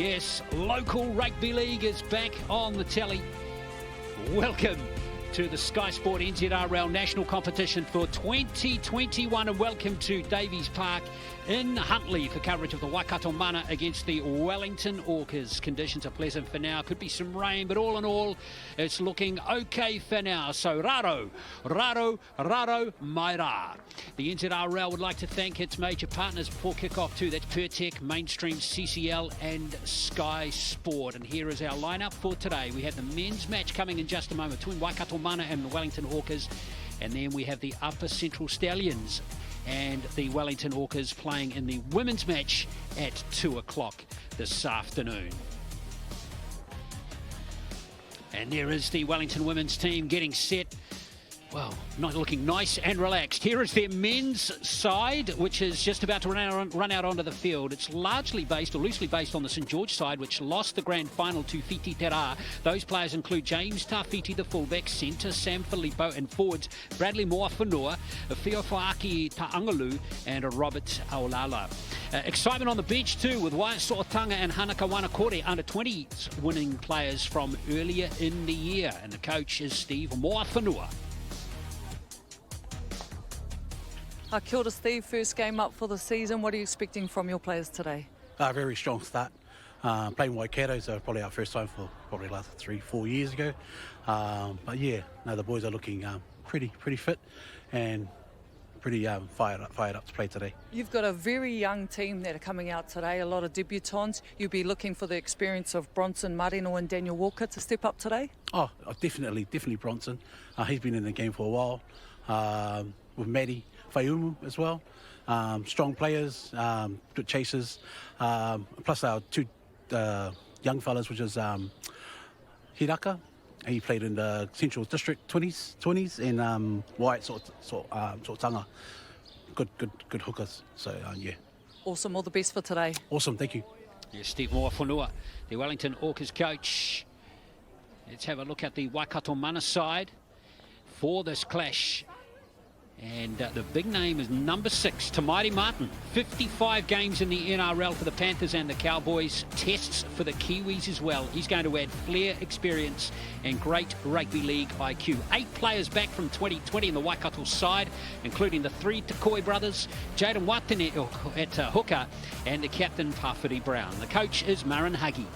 Yes, local rugby league is back on the telly. Welcome to the Sky Sport NZRL National Competition for 2021 and welcome to Davies Park in Huntly for coverage of the Waikato Mana against the Wellington Orcas. Conditions are pleasant for now, could be some rain, but all in all it's looking okay for now. So raro, mai rā. The NZRL would like to thank its major partners before kick-off too. That's Pertec, Mainstream, CCL and Sky Sport. And here is our lineup for today. We have the men's match coming in just a moment between Waikato Mana and the Wellington Orcas. And then we have the Upper Central Stallions and the Wellington Orcas playing in the women's match at 2 o'clock this afternoon. And there is the Wellington women's team getting set. Well, not looking nice and relaxed. Here is their men's side, which is just about to run out onto the field. It's largely based, or loosely based, on the St George side, which lost the grand final to Whiti Terā. Those players include James Tawhiti, the fullback, centre Sam Filippo, and forwards Bradley Moafanua, Fiofaaki Ta'angalu, and Robert Aolala. Excitement on the bench too, with Wyatt So'otanga and Hanaka Wanakore, under 20s winning players from earlier in the year. And the coach is Steve Moafanua. Kia ora, Steve. First game up for the season. What are you expecting from your players today? Very strong start. Playing Waikato, so probably our first time for probably last 3-4 years ago. But yeah, no, the boys are looking pretty fit and pretty fired up to play today. You've got a very young team that are coming out today, a lot of debutants. You'll be looking for the experience of Bronson Marino and Daniel Walker to step up today? Oh, definitely Bronson. He's been in the game for a while. With Maddie Faiumu as well. Strong players, good chasers. Plus our two young fellas, which is Hiraka. He played in the Central District 20s, and Wyatt So'otanga. Good hookers. So yeah. Awesome. All the best for today. Awesome. Thank you. Yes, Steve Moafanua, the Wellington Orcas coach. Let's have a look at the Waikato Mana side for this clash. And the big name is number 6, Tamaiti Martin. 55 games in the NRL for the Panthers and the Cowboys. Tests for the Kiwis as well. He's going to add flair, experience and great rugby league IQ. 8 players back from 2020 in the Waikato side, including the 3 Takoi brothers, Jaden Watene at hooker and the captain Pawhiri Brown. The coach is Marin Hagi.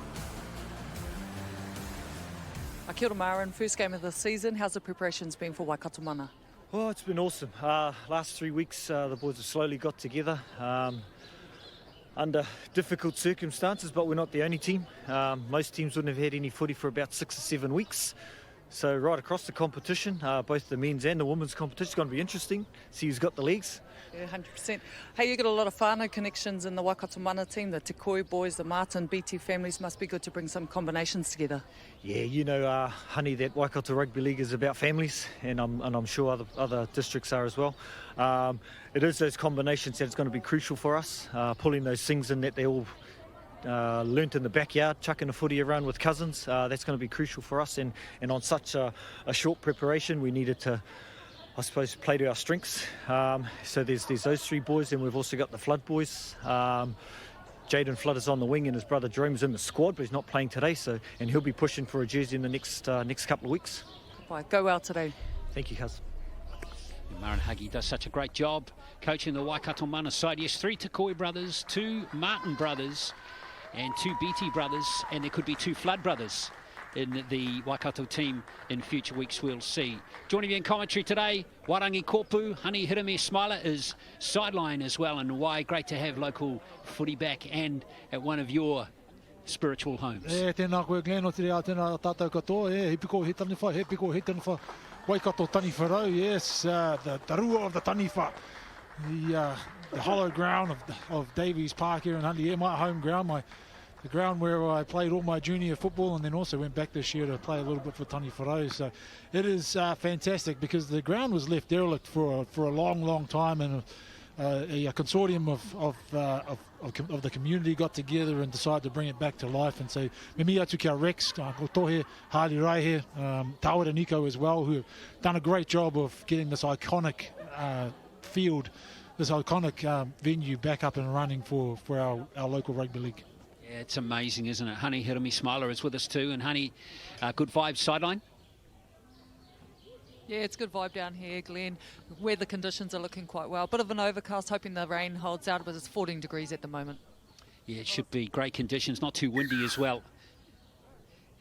Kia ora, Marin. First game of the season. How's the preparations been for Waikato Mana? Well, it's been awesome. Last 3 weeks, the boys have slowly got together under difficult circumstances, but we're not the only team. Most teams wouldn't have had any footy for about 6 or 7 weeks. So right across the competition, both the men's and the women's competition is going to be interesting. See who's got the legs. Yeah, 100%. Hey, you got a lot of whānau connections in the Waikato Mana team. The Te Koi boys, the Martin, BT families. Must be good to bring some combinations together. Yeah, you know, honey, that Waikato Rugby League is about families, and I'm sure other districts are as well. It is those combinations that's going to be crucial for us, pulling those things in that they all learnt in the backyard, chucking a footy around with cousins. That's going to be crucial for us, and on such a short preparation, we needed to, I suppose, play to our strengths. So there's those 3 boys, and we've also got the Flood boys. Jaden Flood is on the wing, and his brother Jerome's in the squad, but he's not playing today. And he'll be pushing for a jersey in the next couple of weeks. Right, go well today. Thank you, cuz. Marin Hagi does such a great job coaching the Waikato Mana side. Yes, 3 Takoi brothers, 2 Martin brothers, and 2 BT brothers, and there could be 2 Flood brothers in the Waikato team in future weeks, we'll see. Joining me in commentary today, Warangi Kopu, Honey Hirame Smiler is sideline as well, and why great to have local footy back and at one of your spiritual homes. Tēnā koe Glenn, o te rea tēnā tātou katoa, he piko he taniwha, he piko he taniwha, Waikato taniwharau, yes, the rua of the taniwha, the hollow ground of Davies Park here in Huntly, my home ground, the ground where I played all my junior football and then also went back this year to play a little bit for Tani Wharau. So it is fantastic because the ground was left derelict for a long time, and a consortium of the community got together and decided to bring it back to life. And so me atu kia Rex, ko Tohe, Harley Rai here, Tawara Nico as well, who have done a great job of getting this iconic field, this iconic venue back up and running for our local rugby league. It's amazing, isn't it? Honey Hirumi Smiler is with us too. And Honey, good vibes sideline? Yeah, it's good vibe down here, Glenn. Weather conditions are looking quite well. Bit of an overcast, hoping the rain holds out, but it's 14 degrees at the moment. Yeah, it should be great conditions, not too windy as well.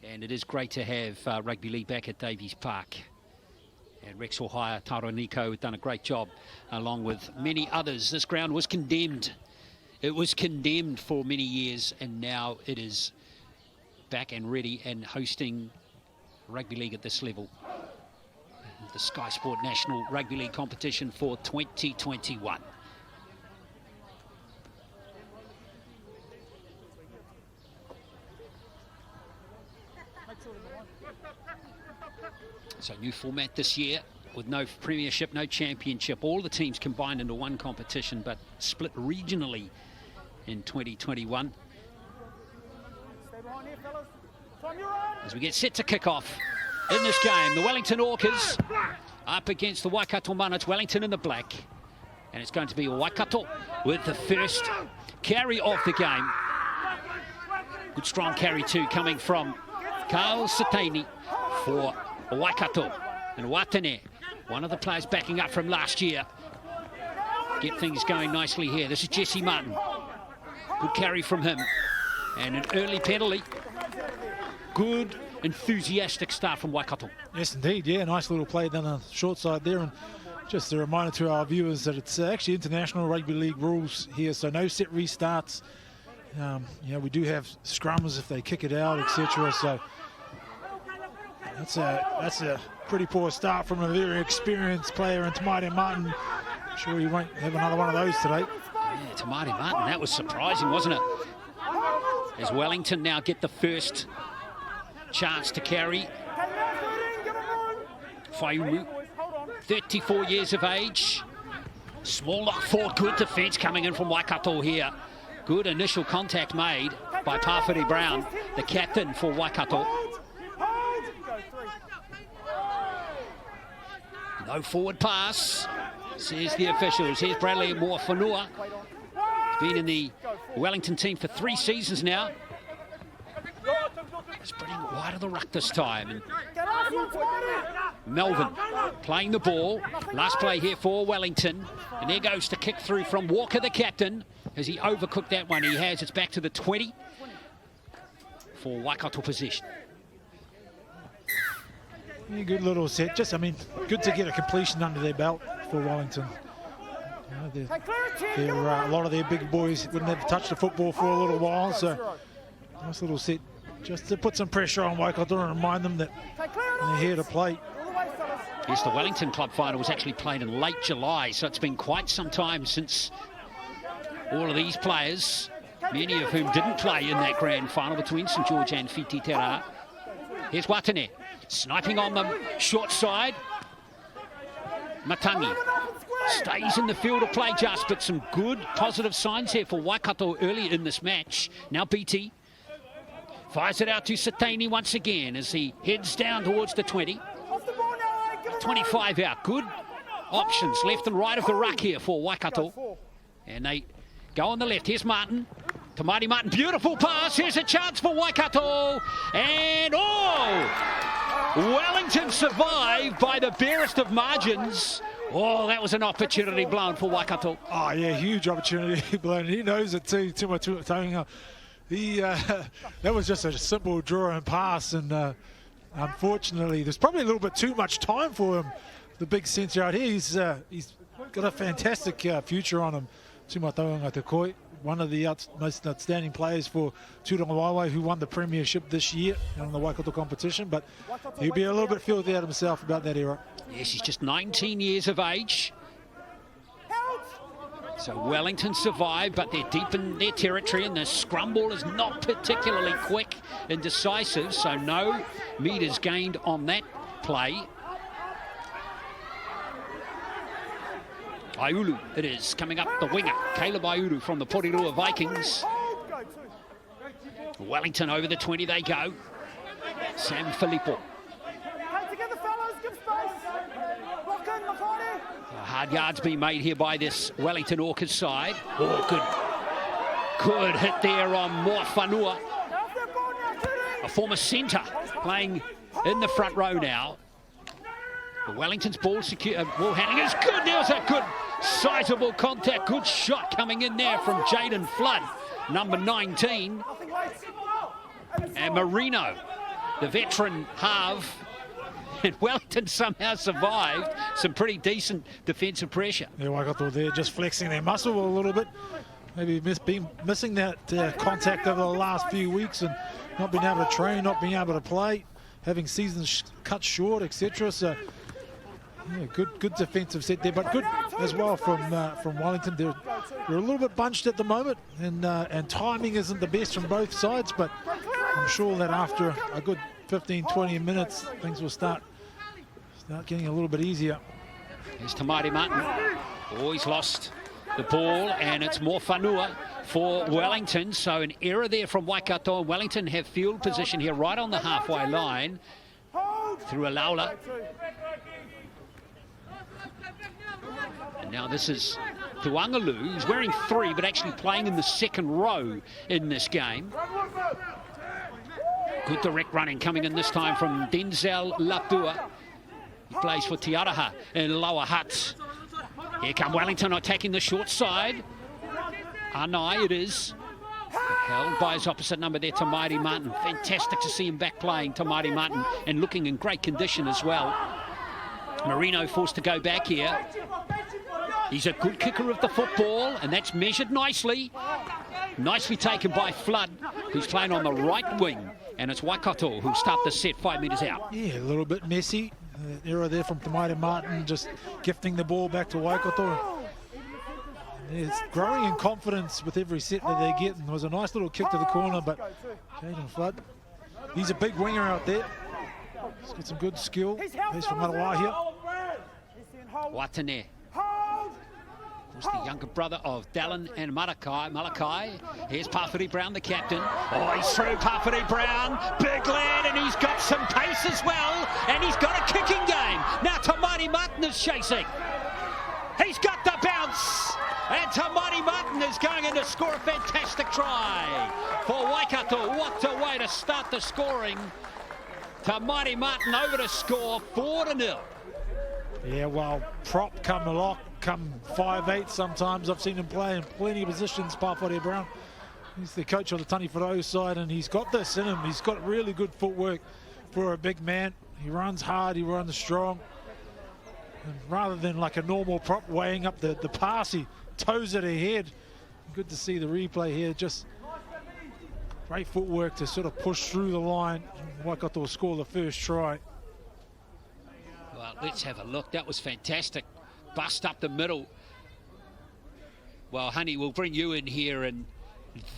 And it is great to have rugby league back at Davies Park. And Rex Ohaya, Taro Nico have done a great job, along with many others. This ground was condemned. It was condemned for many years, and now it is back and ready and hosting rugby league at this level. The Sky Sport National Rugby League competition for 2021. So new format this year with no Premiership, no Championship. All the teams combined into one competition but split regionally in 2021. As we get set to kick off in this game, the Wellington Orcas up against the Waikato Mana. It's Wellington in the black. And it's going to be Waikato with the first carry of the game. Good strong carry too coming from Carl Satani for Waikato. And Watane, one of the players backing up from last year. Get things going nicely here. This is Jesse Martin. Good carry from him. And an early penalty. Good, enthusiastic start from Waikato. Yes, indeed. Yeah, nice little play down the short side there. And just a reminder to our viewers that it's actually international rugby league rules here, so no set restarts. We do have scrums if they kick it out, etc. So that's a pretty poor start from a very experienced player in Tamari Martin. I'm sure he won't have another one of those today. Yeah, Tamari Martin, that was surprising, wasn't it? As Wellington now get the first chance to carry. Faiumu, 34 years of age. Small lock forward, good defence coming in from Waikato here. Good initial contact made by Pawhiri Brown, the captain for Waikato. No forward pass, says the officials. Here's Bradley Moa-Whanua. He's been in the Wellington team for 3 seasons now. Spreading wide of the ruck this time. And Melvin playing the ball. Last play here for Wellington. And there goes the kick through from Walker, the captain. Has he overcooked that one? He has. It's back to the 20 for Waikato possession. Yeah, good little set. Good to get a completion under their belt for Wellington. A lot of their big boys wouldn't have touched the football for a little while, so nice little set just to put some pressure on Waikato and remind them that they're here to play. Yes, the Wellington club final was actually played in late July, so it's been quite some time since all of these players, many of whom didn't play in that grand final between St George and Whiti Tera. Here's Watane, sniping on them, short side. Matangi stays in the field of play just, but some good positive signs here for Waikato early in this match. Now BT fires it out to Satani once again as he heads down towards the 20. 25 out. Good options left and right of the ruck here for Waikato. And they go on the left. Here's Martin. Tamari Martin, beautiful pass. Here's a chance for Waikato. And Wellington survived by the barest of margins. Oh, that was an opportunity blown for Waikato. Oh, yeah, huge opportunity blown. He knows it too. That was just a simple draw and pass, and unfortunately, there's probably a little bit too much time for him. The big sense out here, he's got a fantastic future on him. Tumataonga Te Koi, one of the most outstanding players for Turangawaewae, who won the Premiership this year in the Waikato competition, but he'll be a little bit filthy out himself about that era. Yes, he's just 19 years of age. So Wellington survived, but they're deep in their territory, and the scrum ball is not particularly quick and decisive, so no metres gained on that play. Aiulu it is, coming up the winger, Caleb Aiulu from the Porirua Vikings. Wellington over the 20 they go. Sam Filippo. Hard yards being made here by this Wellington Orcas side. Oh, good Good hit there on Moafanua, a former centre, playing in the front row now. The Wellington's ball handling is good. There's a good sizable contact. Good shot coming in there from Jaden Flood, number 19. And Marino, the veteran half. And Wellington somehow survived some pretty decent defensive pressure. Yeah, Waikato there just flexing their muscle a little bit. Maybe missing that contact over the last few weeks and not being able to train, not being able to play, having seasons cut short, etc. So, yeah, good defensive set there, but good as well from Wellington. They're a little bit bunched at the moment, and timing isn't the best from both sides, but I'm sure that after a good 15-20 minutes, things will start getting a little bit easier. Here's Tamari Martin. Oh, he's lost the ball, and it's more Whanua for Wellington. So an error there from Waikato. Wellington have field position here right on the halfway line through a Laula. And now this is Tuangalu, who's wearing 3 but actually playing in the second row in this game. Good direct running coming in this time from Denzel Lapua. He plays for Tiaraha in Lower Hutt. Here come Wellington attacking the short side. Anai it is. Held by his opposite number there, Tamari Martin. Fantastic to see him back playing, Tamari Martin, and looking in great condition as well. Marino forced to go back here. He's a good kicker of the football, and that's measured nicely. Nicely taken by Flood, who's playing on the right wing. And it's Waikato who start the set 5 metres out. Yeah, a little bit messy. Error there from Tamari Martin, just gifting the ball back to Waikato. It's growing in confidence with every set that they get. And it was a nice little kick to the corner, but Jaden Flood, he's a big winger out there. He's got some good skill. He's from Manawa here. Watane was the younger brother of Dallin and Malakai. Here's Parfity Brown, the captain. Oh, he's through Parfity Brown. Big lad, and he's got some pace as well. And he's got a kicking game. Now Tamari Martin is chasing. He's got the bounce. And Tamari Martin is going in to score a fantastic try for Waikato. What a way to start the scoring. Tamari Martin over to score 4-0. Yeah, well, prop come a lot, come 5'8" sometimes. I've seen him play in plenty of positions, Parfity Brown. He's the coach of the Tani Whanau side, and he's got this in him. He's got really good footwork for a big man. He runs hard, he runs strong. And rather than like a normal prop weighing up the pass, he toes it ahead. Good to see the replay here. Just great footwork to sort of push through the line. Waikato will score the first try. Well, let's have a look. That was fantastic. Bust up the middle. Well, honey, we'll bring you in here, and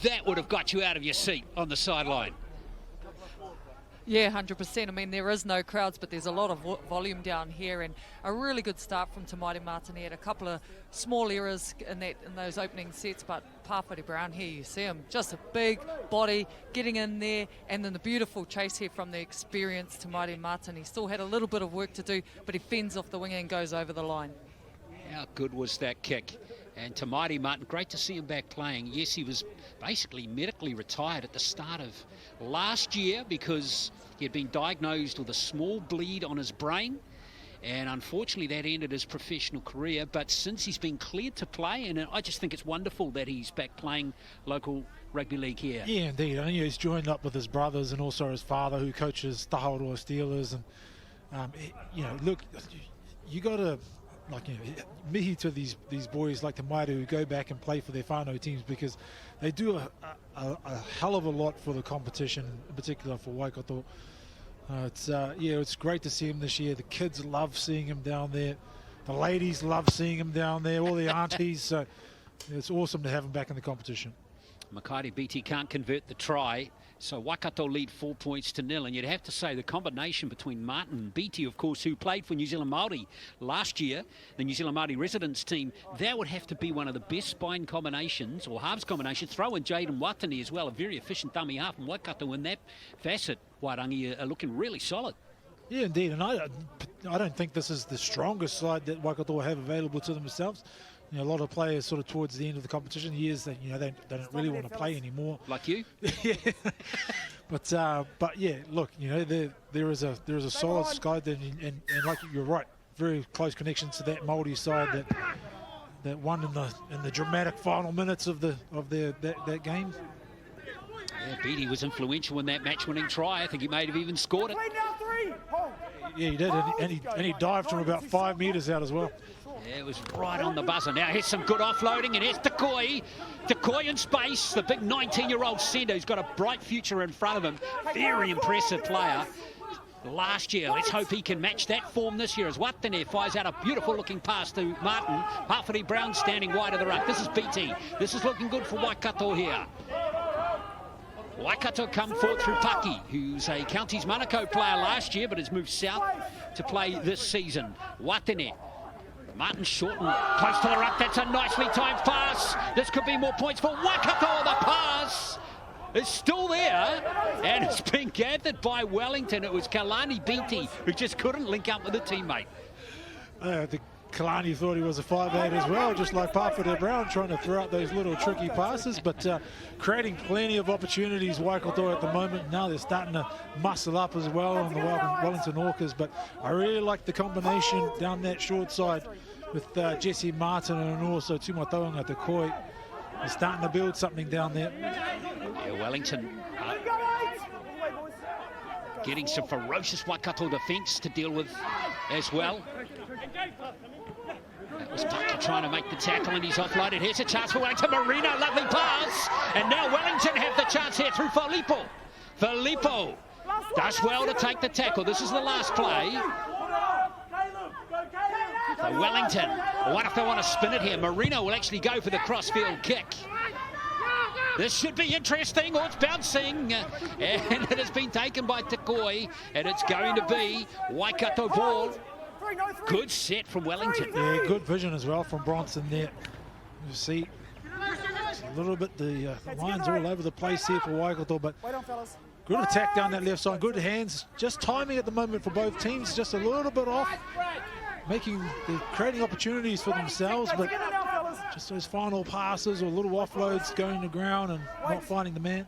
that would have got you out of your seat on the sideline. Yeah, 100%. I mean, there is no crowds, but there's a lot of volume down here, and a really good start from Tamari Martin. He had a couple of small errors in those opening sets, but Parfity Brown here, you see him, just a big body getting in there, and then the beautiful chase here from the experienced Tamari Martin. He still had a little bit of work to do, but he fends off the wing and goes over the line. How good was that kick? And Tamari Martin, great to see him back playing. Yes, he was basically medically retired at the start of last year because he had been diagnosed with a small bleed on his brain, and unfortunately that ended his professional career. But since he's been cleared to play, and I just think it's wonderful that he's back playing local rugby league here. Yeah, indeed. I think he's joined up with his brothers and also his father, who coaches Taharoa Steelers. And you know, look, you got to, like, you know, mihi to these boys like the Mairu who go back and play for their whānau teams, because they do a hell of a lot for the competition, in particular for Waikato. It's great to see him this year. The kids love seeing him down there. The ladies love seeing him down there, all the aunties. So it's awesome to have him back in the competition. Makaire Beatty can't convert the try, so Waikato lead 4-0, and you'd have to say the combination between Martin and Beatty, of course, who played for New Zealand Māori last year, the New Zealand Māori residents team, that would have to be one of the best spine combinations, or halves combinations. Throw in Jaden Watani as well, a very efficient dummy half, and Waikato in that facet, Wairangi, are looking really solid. Yeah, indeed, and I don't think this is the strongest side that Waikato have available to themselves. You know, a lot of players sort of towards the end of the competition years that, you know, they don't really want to play anymore. Like you? Yeah. But yeah, look, you know, there is a solid side, and like you're right, very close connection to that Māori side that won in the dramatic final minutes of that game. Yeah, Beattie was influential in that match-winning try. I think he may have even scored it. Yeah, he did, and he dived from about 5 metres out as well. Yeah, it was right on the buzzer. Now here's some good offloading, and here's Takoi. Takoi in space, the big 19-year-old centre who's got a bright future in front of him. Very impressive player last year. Let's hope he can match that form this year as Watene fires out a beautiful-looking pass to Martin. Parfrey Brown standing wide of the ruck. This is BT. This is looking good for Waikato here. Waikato come forward through Paki, who's a Counties Manukau player last year, but has moved south to play this season. Watene. Martin Shorten close to the ruck. That's a nicely timed pass. This could be more points for Waikato. The pass is still there, and it's been gathered by Wellington. It was Kalani Beattie who just couldn't link up with a teammate. I think Kalani thought he was a 5'8" as well, just like Parfrey Brown, trying to throw out those little tricky passes, but creating plenty of opportunities, Waikato at the moment. Now they're starting to muscle up as well on the Wellington Orcas, but I really like the combination down that short side with Jesse Martin and also Tumataonga Takoi. They're starting to build something down there. Yeah, Wellington getting some ferocious Waikato defence to deal with as well. That was Paki trying to make the tackle, and he's offloaded. Here's a chance for Wellington. Marino, lovely pass. And now Wellington have the chance here through Filippo. Filippo does well to take the tackle. This is the last play for Wellington. What if they want to spin it here? Marino will actually go for the crossfield kick. This should be interesting. Oh, it's bouncing, and it has been taken by Takoi, and it's going to be Waikato ball. Good set from Wellington. Yeah, good vision as well from Bronson there. You see, it's a little bit, the lines all over the place here for Waikato, but good attack down that left side, good hands. Just timing at the moment for both teams, just a little bit off, creating opportunities for themselves, but just those final passes or little offloads going to ground and not finding the man.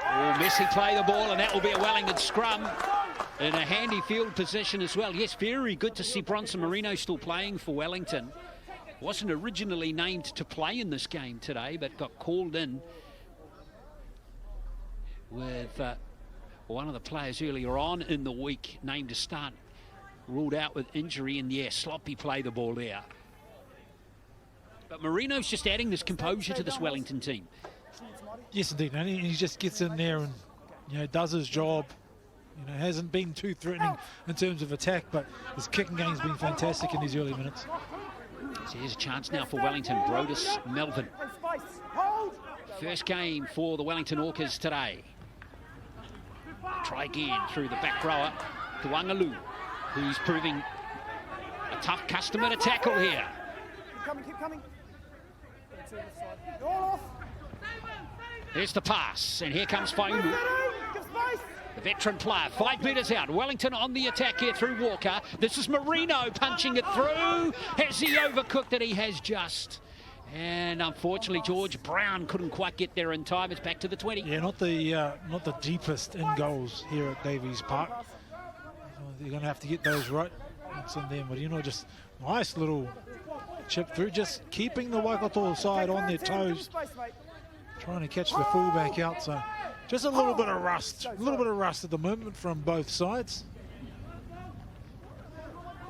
Oh, Messi play the ball, and that will be a Wellington scrum in a handy field position as well. Yes, very good to see Bronson Marino still playing for Wellington. Wasn't originally named to play in this game today, but got called in with one of the players earlier on in the week named to start, ruled out with injury, and yeah, sloppy play the ball there. But Marino's just adding this composure to this Wellington team. Yes, indeed, and he just gets in there and, you know, does his job. You know, hasn't been too threatening in terms of attack, but his kicking game's been fantastic in these early minutes. So here's a chance now for Wellington. Brodus Melvin. First game for the Wellington Orcas today. Try again through the back rower to Wangalu, who's proving a tough customer to tackle here. Keep coming. Here's the pass, and here comes Faiumu. The veteran player, 5 metres out. Wellington on the attack here through Walker. This is Marino punching it through. Has he overcooked it? He has just. And unfortunately, George Brown couldn't quite get there in time. It's back to the 20. Yeah, not the deepest in goals here at Davies Park. They're going to have to get those right. That's on them, but you know, just nice little chip through, just keeping the Waikato side on their toes, trying to catch the fullback out. So just a little bit of rust, at the moment from both sides.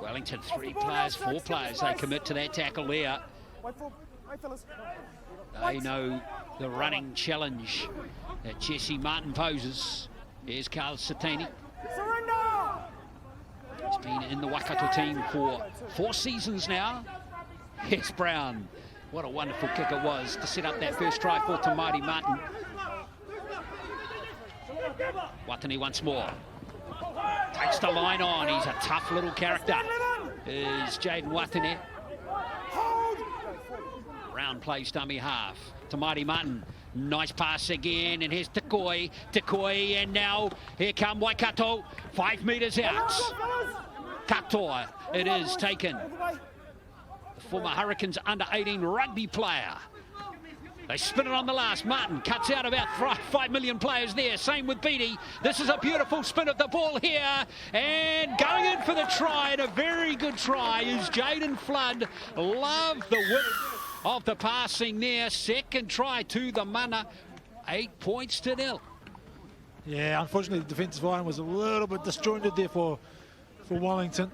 Wellington, 3 players, 4 players, they commit to that tackle there. They know the running challenge that Jesse Martin poses. Here's Carl Satani. He's been in the Waikato team for 4 seasons now. Here's Brown. What a wonderful kick it was to set up that first try for Tamati Martin. Watani once more. Takes the line on. He's a tough little character. Is Jaden Watani. Brown plays dummy half to Mighty Martin. Nice pass again, and here's Tekoi, and now here come Waikato, 5 metres out. Katoa, it is taken. The former Hurricanes under-18 rugby player. They spin it on the last. Martin cuts out about 5 million players there. Same with Beattie. This is a beautiful spin of the ball here. And going in for the try, and a very good try, is Jaden Flood. Love the width of the passing there. Second try to the mana. 8 points to 0. Yeah, unfortunately the defensive line was a little bit disjointed there for Wellington.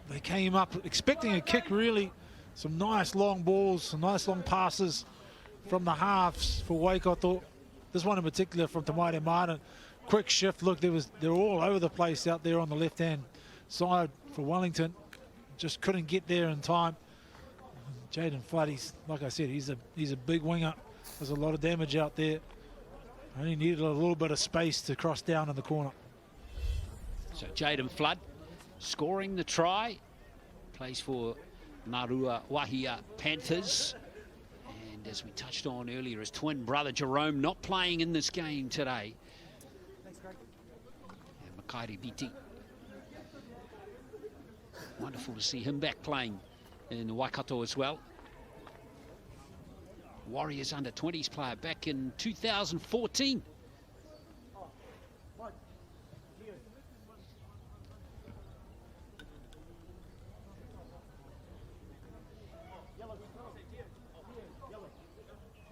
They came up expecting a kick, really. Some nice long balls, some nice long passes from the halves for Waikato. This one in particular from Tamaire Martin. Quick shift. Look, they're all over the place out there on the left-hand side for Wellington. Just couldn't get there in time. Jaden Flood, like I said, he's a big winger. There's a lot of damage out there. Only needed a little bit of space to cross down in the corner. So Jaden Flood scoring the try. Plays for Narua Wahia Panthers. And as we touched on earlier, his twin brother Jerome not playing in this game today. And Makairi Biti. Wonderful to see him back playing in Waikato as well. Warriors under-20s player back in 2014.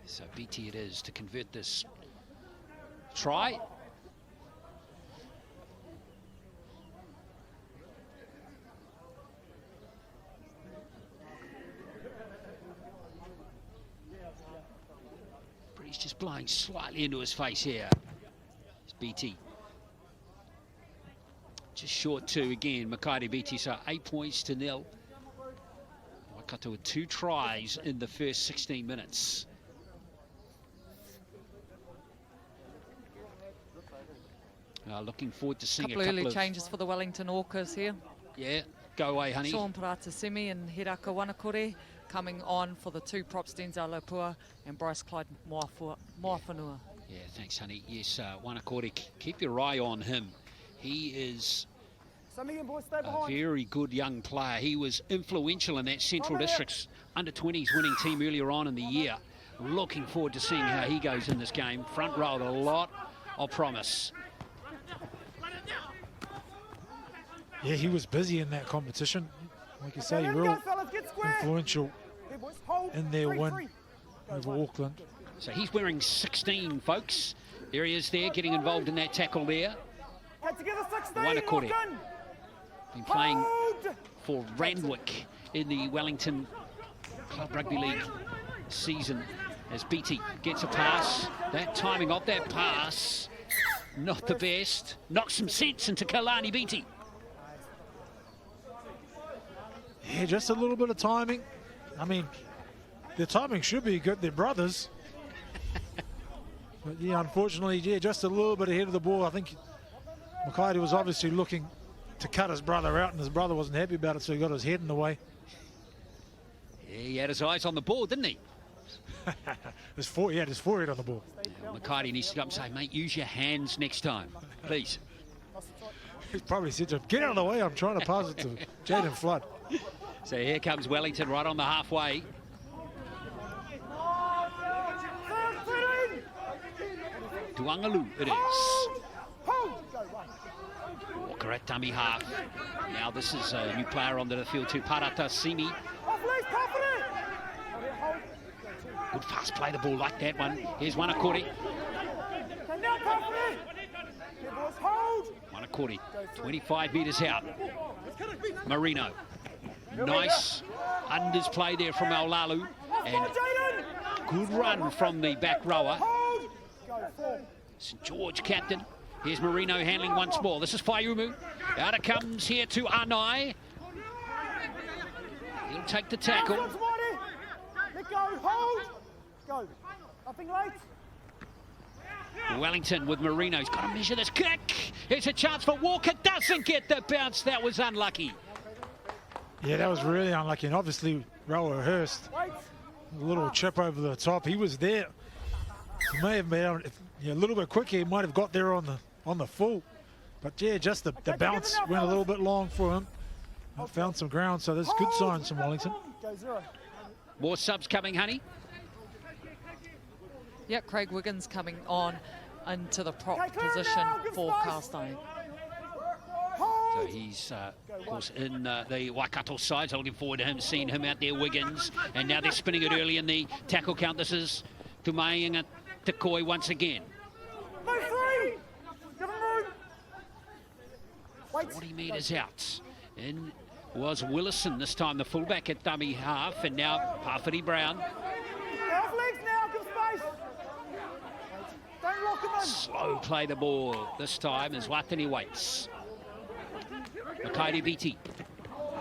So BT it is to convert this try. But he's just blowing slightly into his face here. It's BT. Just short two again, Makaire BT, so 8 points to 0. Waikato with 2 tries in the first 16 minutes. Looking forward to seeing a couple early of changes for the Wellington Orcas here. Yeah, go away, honey. Sean Paratasimi and Hiraka Wanakore coming on for the 2 props, Denzel Lopua and Bryce Clyde Moafanua. Yeah, thanks, honey. Yes, Wanakore, keep your eye on him. He is a very good young player. He was influential in that Central District's under-20s winning team earlier on in the year. Looking forward to seeing how he goes in this game. Front row with a lot of promise. Yeah, he was busy in that competition. Like you say, real influential in their win over Auckland. So he's wearing 16, folks. There he is there, getting involved in that tackle there. Wanakore. Been playing for Randwick in the Wellington Club Rugby League season as BT gets a pass. That timing of that pass, not the best. Knocks some sense into Kalani BT. Yeah, just a little bit of timing. I mean, their timing should be good. They're brothers. But yeah, unfortunately, yeah, just a little bit ahead of the ball. I think Makaire was obviously looking to cut his brother out, and his brother wasn't happy about it, so he got his head in the way. Yeah, he had his eyes on the ball, didn't he? He had his forehead on the ball. Yeah, Makaire needs to go up and say, mate, use your hands next time, please. He probably said to him, get out of the way, I'm trying to pass it to Jaden Flood. So here comes Wellington right on the halfway. Duangalu it is. Walker at dummy half. Now this is a new player onto the field too, Parata Simi. Good fast play the ball like that one. Here's Wanakore. Wanakore, 25 metres out. Marino. Nice unders play there from Aulalu. And good run from the back rower. St George captain. Here's Marino handling once more. This is Faiumu. Out it comes here to Anai. He'll take the tackle. Let go, hold. Go. Nothing late. Wellington with Marino. He's got to measure this kick. It's a chance for Walker. Doesn't get the bounce. That was unlucky. Yeah, that was really unlucky. And obviously, Rower Hurst A little chip over the top. He was there. He may have been able, if, a little bit quicker. He might have got there on the full. But yeah, just the bounce went a little bit long for him. Found some ground, so there's good signs from Wellington. More subs coming, honey. Yep, Craig Wiggins coming on into the prop position for Castine. So he's, of course, in the Waikato side. So looking forward to him, seeing him out there, Wiggins. And now they're spinning it early in the tackle count. This is Tumainga Tekoi once again. 40 metres out. In was Willison, this time the fullback at dummy half. And now Pawhiri Brown. Slow play the ball this time as Watani waits. Makairi Beatty.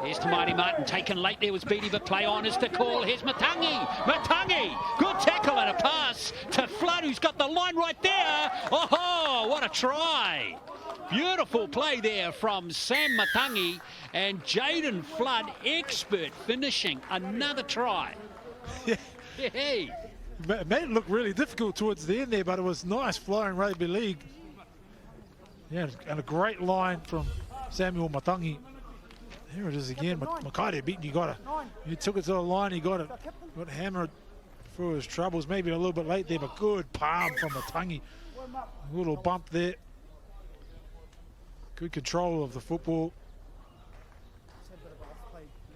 Here's Tamari Martin, taken late. There was Beatty, but play on is the call. Here's Matangi. Matangi, good tackle and a pass to Flood, who's got the line right there. Oh, what a try. Beautiful play there from Sam Matangi, and Jaden Flood, expert finishing another try. Hey. It made it look really difficult towards the end there, but it was nice flying rugby league. Yeah, and a great line from Samuel Matangi. Here it is again. Makaire beaten. You took it to the line. He got hammered through his troubles. Maybe a little bit late there, but good palm from Matangi. A little bump there. Good control of the football.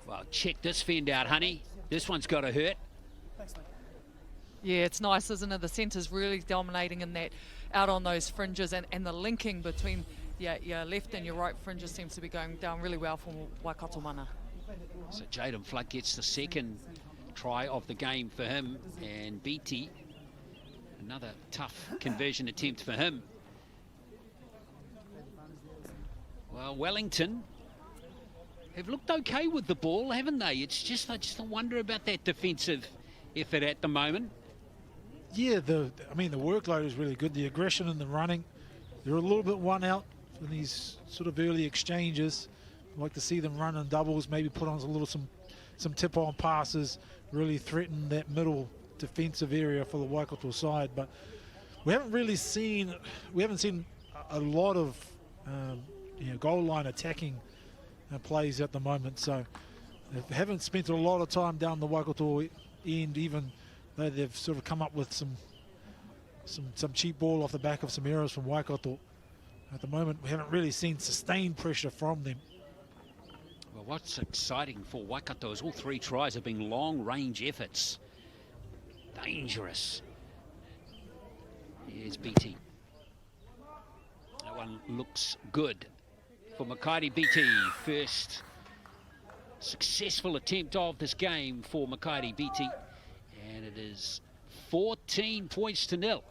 Well, check this fend out, honey. This one's got to hurt. Yeah, it's nice, isn't it? The centre's really dominating in that, out on those fringes, and the linking between your left and your right fringes seems to be going down really well for Waikato Mana. So Jaden Flood gets the second try of the game for him, and BT, another tough conversion attempt for him. Well, Wellington have looked okay with the ball, haven't they? It's just, I just wonder about that defensive effort at the moment. Yeah, the workload is really good. The aggression and the running, they're a little bit one out in these sort of early exchanges. I'd like to see them run in doubles, maybe put on some tip-on passes, really threaten that middle defensive area for the Waikato side. But we haven't seen a lot of goal line attacking plays at the moment. So they haven't spent a lot of time down the Waikato end, even though they've sort of come up with some cheap ball off the back of some errors from Waikato. At the moment, we haven't really seen sustained pressure from them. Well, what's exciting for Waikato is all three tries have been long-range efforts. Dangerous. Here's BT. That one looks good for Makairi BT. First successful attempt of this game for Makairi BT. And it is 14 points to 0.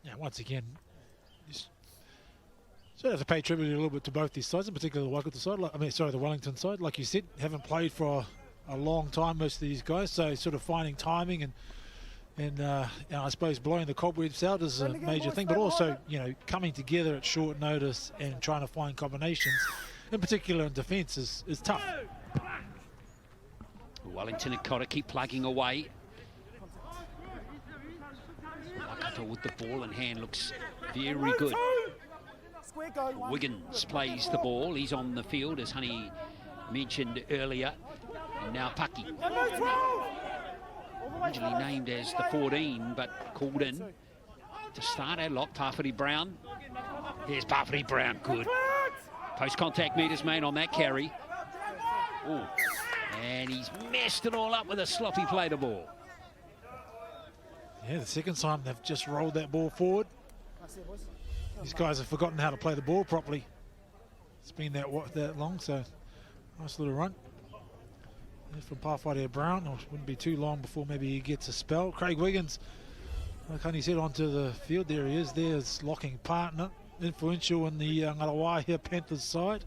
Yeah, once again, so have to pay tribute a little bit to both these sides, in particular the Waikato side. The Wellington side. Like you said, haven't played for a long time, most of these guys. So sort of finding timing and I suppose blowing the cobwebs out is a major thing. But also, coming together at short notice and trying to find combinations, in particular in defence, is tough. Wellington and Cotter keep plugging away. Waikato with the ball in hand looks very good. Wiggins plays the ball. He's on the field, as Honey mentioned earlier. And now Paki. Originally named as the 14, but called in to start our lock. Pawhiri Brown. Here's Pawhiri Brown. Good. Post-contact meters made on that carry. Ooh. And he's messed it all up with a sloppy play to ball. Yeah, the second time they've just rolled that ball forward. These guys have forgotten how to play the ball properly. It's been that long, so nice little run. There's from Pawhiri Brown. It wouldn't be too long before maybe he gets a spell. Craig Wiggins, like Honey said, onto the field. There he is. There's locking partner. Influential in the Ngarawai here Panthers side.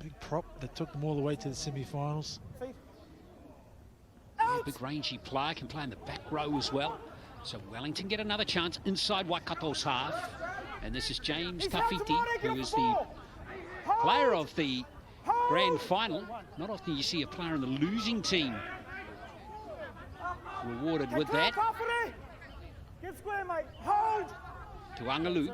Big prop that took them all the way to the semi-finals. Yeah, big rangy player, can play in the back row as well. So Wellington get another chance inside Waikato's half. And this is James Tafiti, who is the player of the grand final. Not often you see a player in the losing team rewarded with that. Get square, mate. Hold. To Angalu.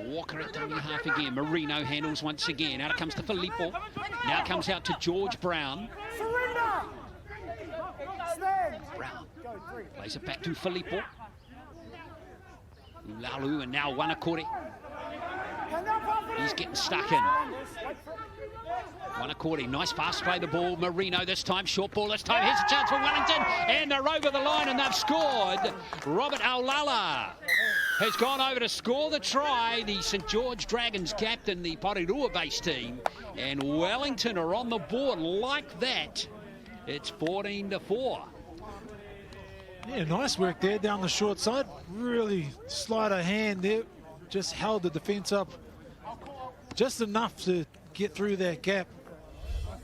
Walker at dummy half again. Marino handles once again. Out it comes to Filippo. Now comes out to George Brown. Surrender. Stand. Brown plays it back to Filippo. Ulalu and now Wanakore. He's getting stuck in. Wanakore, nice pass, play the ball. Marino this time, short ball this time. Here's a chance for Wellington, and they're over the line and they've scored. Robert Aulala has gone over to score the try. The St George Dragons captain, the Porirua-based team, and Wellington are on the board like that. It's 14-4. Yeah, nice work there down the short side. Really slider hand there. Just held the defence up just enough to get through that gap.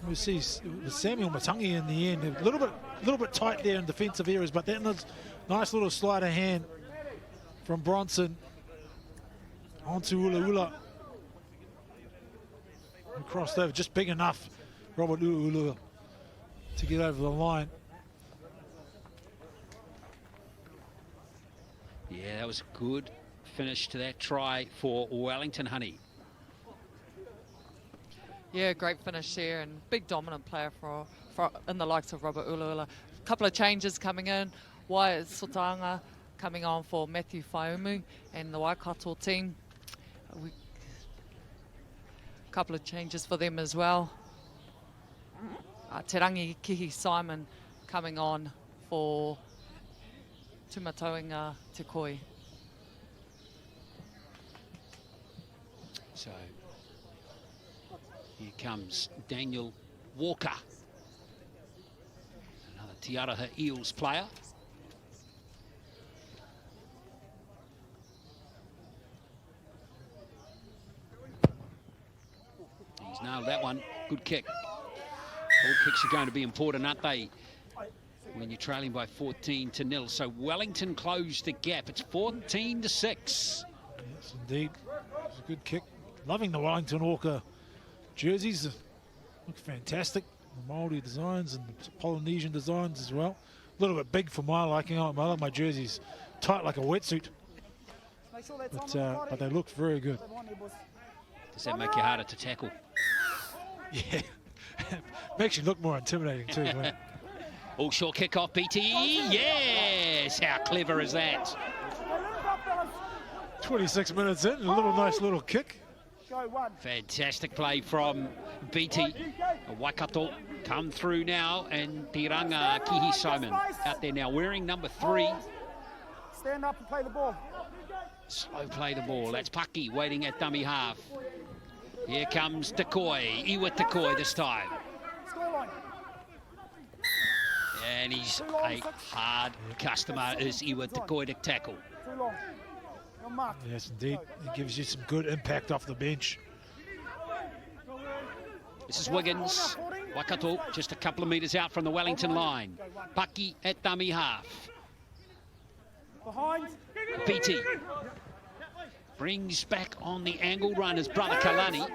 We see Samuel Matangi in the end. A little bit tight there in defensive areas, but that nice little slider hand from Bronson onto Ula. And crossed over, just big enough, Robert Ula, to get over the line. Yeah, that was a good finish to that try for Wellington, honey. Yeah, great finish there, and big dominant player for in the likes of Robert Ula. A couple of changes coming in. Wyatt Sotanga coming on for Matthew Faumu and the Waikato team. A couple of changes for them as well. Te Rangi Kihi Simon coming on for Tumatoinga Te Koi. So here comes Daniel Walker, another Te Araha Eels player. He's nailed that one. Good kick. All kicks are going to be important, aren't they, when you're trailing by 14-0. So Wellington closed the gap. It's 14-6. Yes, indeed. It's a good kick. Loving the Wellington Orca jerseys. Look fantastic. The Māori designs and the Polynesian designs as well. A little bit big for my liking. I like my jerseys tight like a wetsuit. But they look very good. Does that make you harder to tackle? Yeah. Makes you look more intimidating too, man. All short kick off, BT. Yes! How clever is that? 26 minutes in, a nice little kick. Fantastic play from BT. Waikato come through now, and Tiranga Kihi Simon out there now wearing number 3. Stand up and play the ball. Slow play the ball. That's Paki waiting at dummy half. Here comes Tekoi, Iwa Tekoi this time. And he's a hard customer, is Iwa Tekoi to tackle. Yes, indeed. It gives you some good impact off the bench. This is Wiggins. Waikato just a couple of metres out from the Wellington line. Paki at dummy half. Behind. BT brings back on the angle run his brother Kalani.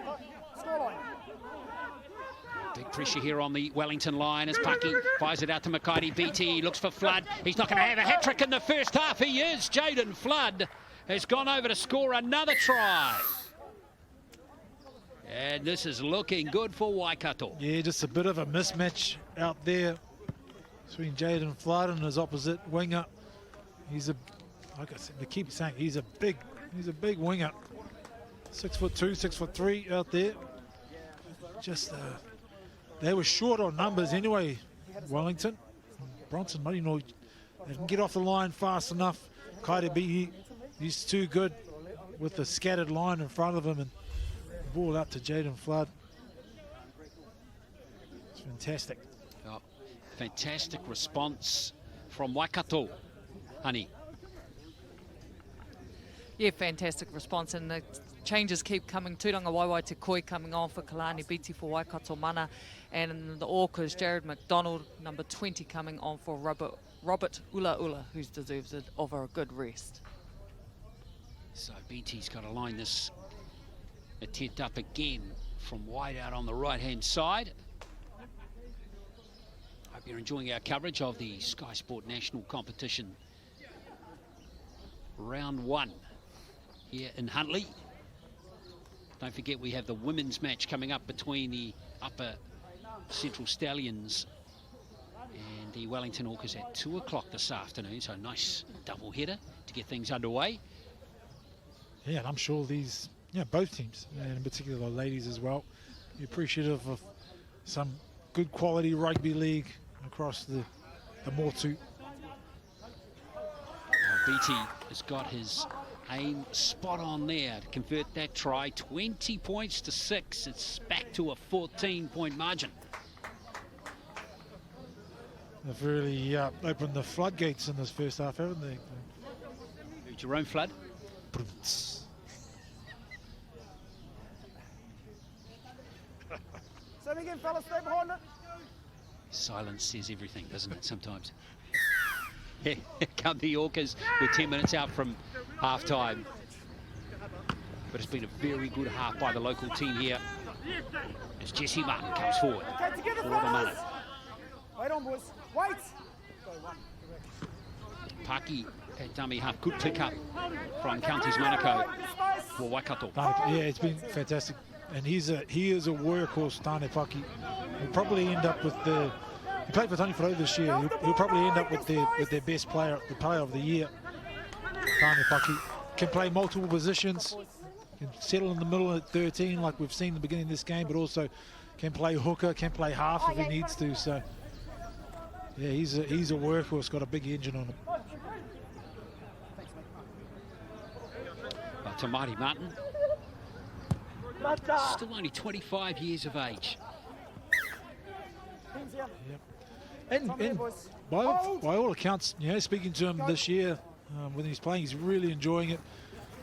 Big pressure here on the Wellington line as Paki fires it out to Makaiti. BT looks for Flood. He's not going to have a hat-trick in the first half. He is. Jaden Flood has gone over to score another try. And this is looking good for Waikato. Yeah, just a bit of a mismatch out there between Jaden Flood and his opposite winger. He's like I said, they keep saying he's a big winger. 6'2", 6'3" out there. Just they were short on numbers anyway, Wellington. Bronson Marino, they didn't get off the line fast enough. Kairi, he's too good with the scattered line in front of him, and ball out to Jaden Flood. It's fantastic. Oh, fantastic response from Waikato, honey. Yeah, fantastic response, and the changes keep coming. Tūranga Waiwai Te Koi coming on for Kalani, BT for Waikato Mana, and the Orcas, Jared McDonald, number 20, coming on for Robert Ula, who deserves it of a good rest. So BT's got to line this Attempt up again from wide out on the right-hand side. Hope you're enjoying our coverage of the Sky Sport National Competition. Round 1 here in Huntly. Don't forget we have the women's match coming up between the Upper Central Stallions and the Wellington Orcas at 2 o'clock this afternoon. So a nice double header to get things underway. Yeah, and I'm sure these, both teams, and in particular the ladies as well, be appreciative of some good quality rugby league across the Motu. BT has got his aim spot on there to convert that try. 20 points to 6. It's back to a 14-point margin. They've really opened the floodgates in this first half, haven't they? Jerome Flood. Send again, fellas, stay behind it. Silence says everything, doesn't it, sometimes? Here come the Orcas with 10 minutes out from half-time. But it's been a very good half by the local team here as Jesse Martin comes forward Okay, together, for the fellas. minute. Wait on, boys. Wait. Paki at dummy half. Good pick up from Counties Monaco for Waikato. Yeah, it's been fantastic. And he is a workhorse, Tane Paki. He'll probably end up with the... He played for Tani Wharau this year. He'll probably end up with their best player, the player of the year. Tane Paki can play multiple positions, can settle in the middle at 13 like we've seen in the beginning of this game, but also can play hooker, can play half if he needs to. So yeah, he's a workhorse, got a big engine on him. To Marty Martin, still only 25 years of age. Yep. And by all accounts, speaking to him this year, when he's playing, he's really enjoying it.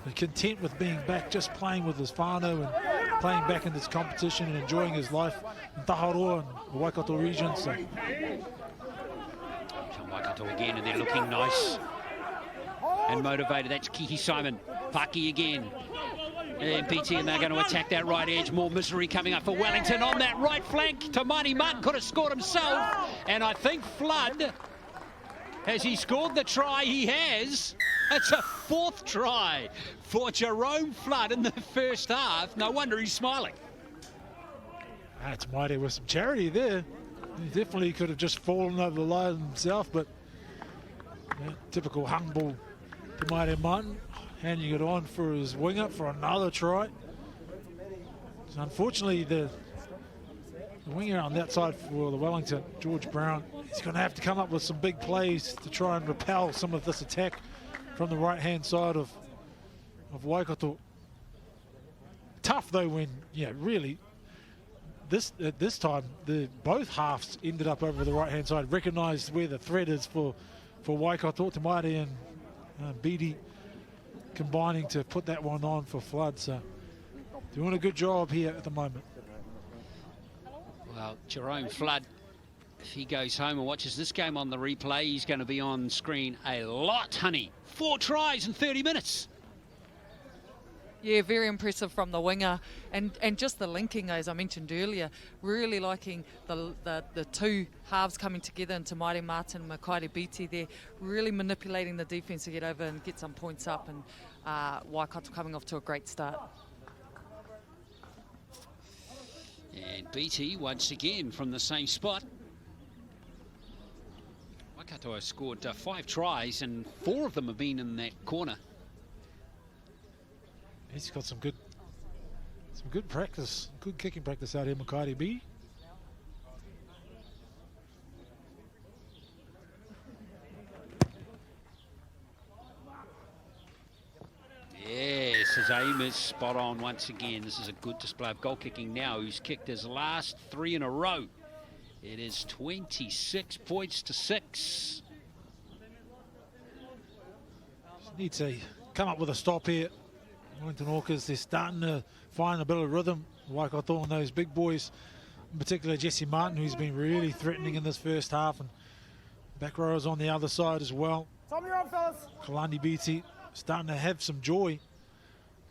He's content with being back, just playing with his whānau and playing back in this competition and enjoying his life in Taharoa and the Waikato region. So. Come Waikato again, and they're looking nice and motivated. That's Kihi Simon. Paki again. And BT, and they're going to attack that right edge. More misery coming up for Wellington on that right flank. Tamani Martin could have scored himself. And I think Flood, has he scored the try? He has. It's a 4th try for Jerome Flood in the first half. No wonder he's smiling. That's mighty with some charity there. He definitely could have just fallen over the line himself, but typical humble Tamari Martin. Handing it on for his winger for another try. So unfortunately, the winger on that side for the Wellington, George Brown, he's going to have to come up with some big plays to try and repel some of this attack from the right-hand side of Waikato. Tough though when, really, at this time, both halves ended up over the right-hand side, recognised where the threat is for Waikato. Tamari and Beattie combining to put that one on for Flood, so doing a good job here at the moment. Well, Jerome Flood, if he goes home and watches this game on the replay, he's going to be on screen a lot, honey. 4 tries in 30 minutes. Yeah, very impressive from the winger, and just the linking, as I mentioned earlier, really liking the two halves coming together into Maire Martin and Makaire Beattie there, really manipulating the defence to get over and get some points up, and Waikato coming off to a great start. And Beattie once again from the same spot. Waikato has scored 5 tries and 4 of them have been in that corner. He's got some good practice, good kicking practice out here, Makaire B. Yes, his aim is spot on once again. This is a good display of goal kicking now. He's kicked his last 3 in a row. It is 26 points to 6. Just need to come up with a stop here. Wellington Orcas, they're starting to find a bit of rhythm. Waikato and those big boys, in particular Jesse Martin, who's been really threatening in this first half, and back rowers on the other side as well. Tell me you're on, fellas. Kalani Beattie starting to have some joy.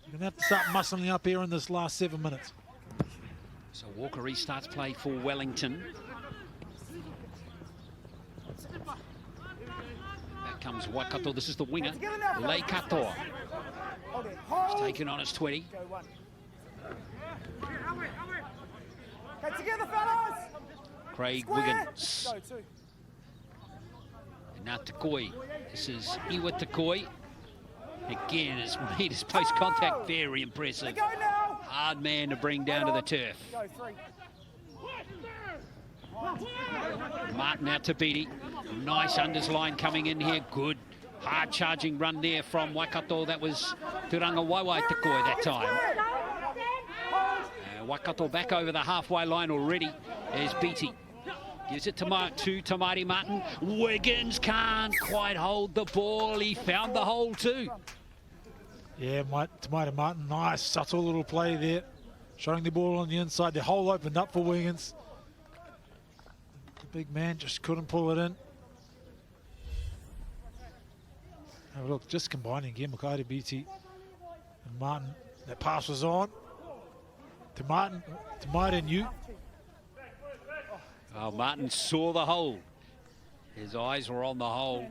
You're going to have to start muscling up here in this last 7 minutes. So Walker restarts play for Wellington. Back comes Waikato. This is the winger, Waikato. He's taken on his 20. Get together, fellas. Craig Wiggins. And now Takoi. This is Iwa Takoi. Again, has made his post-contact very impressive. Hard man to bring down to the turf. Martin out to Beattie. Nice unders line coming in here. Good hard charging run there from Waikato. That was Turanga Waiwai Takoi that time. Waikato back over the halfway line already as Beattie gives it to Tamari Martin. Wiggins can't quite hold the ball. He found the hole too. Yeah, Tamari Martin, nice subtle little play there. Showing the ball on the inside. The hole opened up for Wiggins. The big man just couldn't pull it in. Have a look, just combining again, Makaire Beattie and Martin. That pass was on to Martin, and you. Oh, Martin saw the hole. His eyes were on the hole.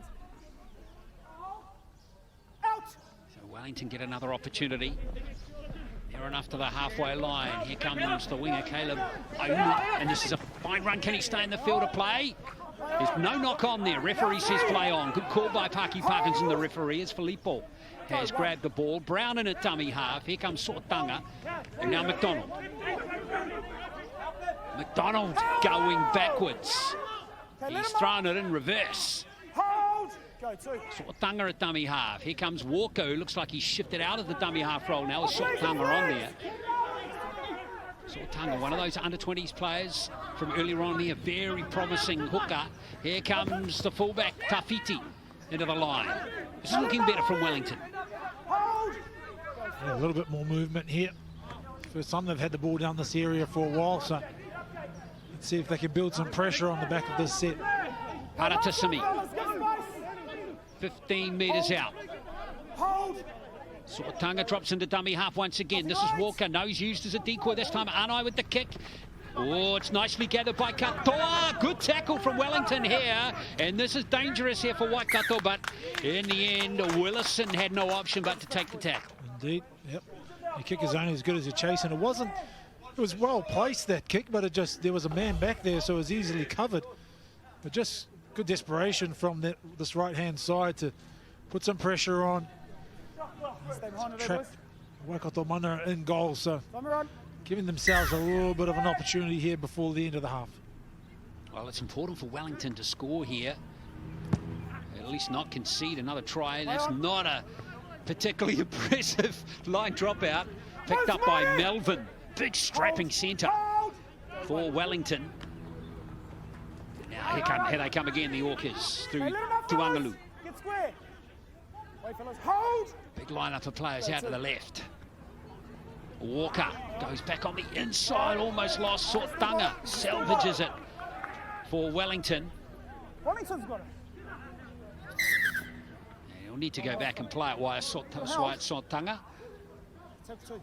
So Wellington get another opportunity. Near enough to the halfway line. Here comes the winger, Caleb Aunu, and this is a fine run. Can he stay in the field of play? There's no knock on there. Referee says play on. Good call by Paki Parkinson, the referee, as Filippo has grabbed the ball. Brown in at dummy half. Here comes Sortanga. And now McDonald. McDonald going backwards. He's thrown it in reverse. Sortanga at dummy half. Here comes Walker, who looks like he's shifted out of the dummy half role now with Sortanga on there. Sortanga, one of those under-20s players from earlier on here, very promising hooker. Here comes the fullback, Tafiti, into the line. This is looking better from Wellington. Yeah, a little bit more movement here. First time they've had the ball down this area for a while, so let's see if they can build some pressure on the back of this set. Paratasimi, 15 metres out. Sortanga drops into dummy half once again. This is Walker. No, he's used as a decoy this time. Anai with the kick. Oh, it's nicely gathered by Katoa. Good tackle from Wellington here. And this is dangerous here for Waikato, but in the end, Willison had no option but to take the tackle. Indeed, yep. The kick is only as good as your chase, and it was well placed, that kick, but there was a man back there, so it was easily covered. But just good desperation from this right-hand side to put some pressure on. Trap Waikato Mana in goal, so giving themselves a little bit of an opportunity here before the end of the half. Well, it's important for Wellington to score here, at least not concede another try. That's not a particularly impressive line dropout, picked up by Melvin. Big strapping centre for Wellington. Now here they come again, the Orcas, through Tuangalu. Big lineup of players out to the left. Walker goes back on the inside, almost lost. Sortanga salvages it for Wellington. Wellington's got it. He'll need to go back and play it via Sortanga. Take two.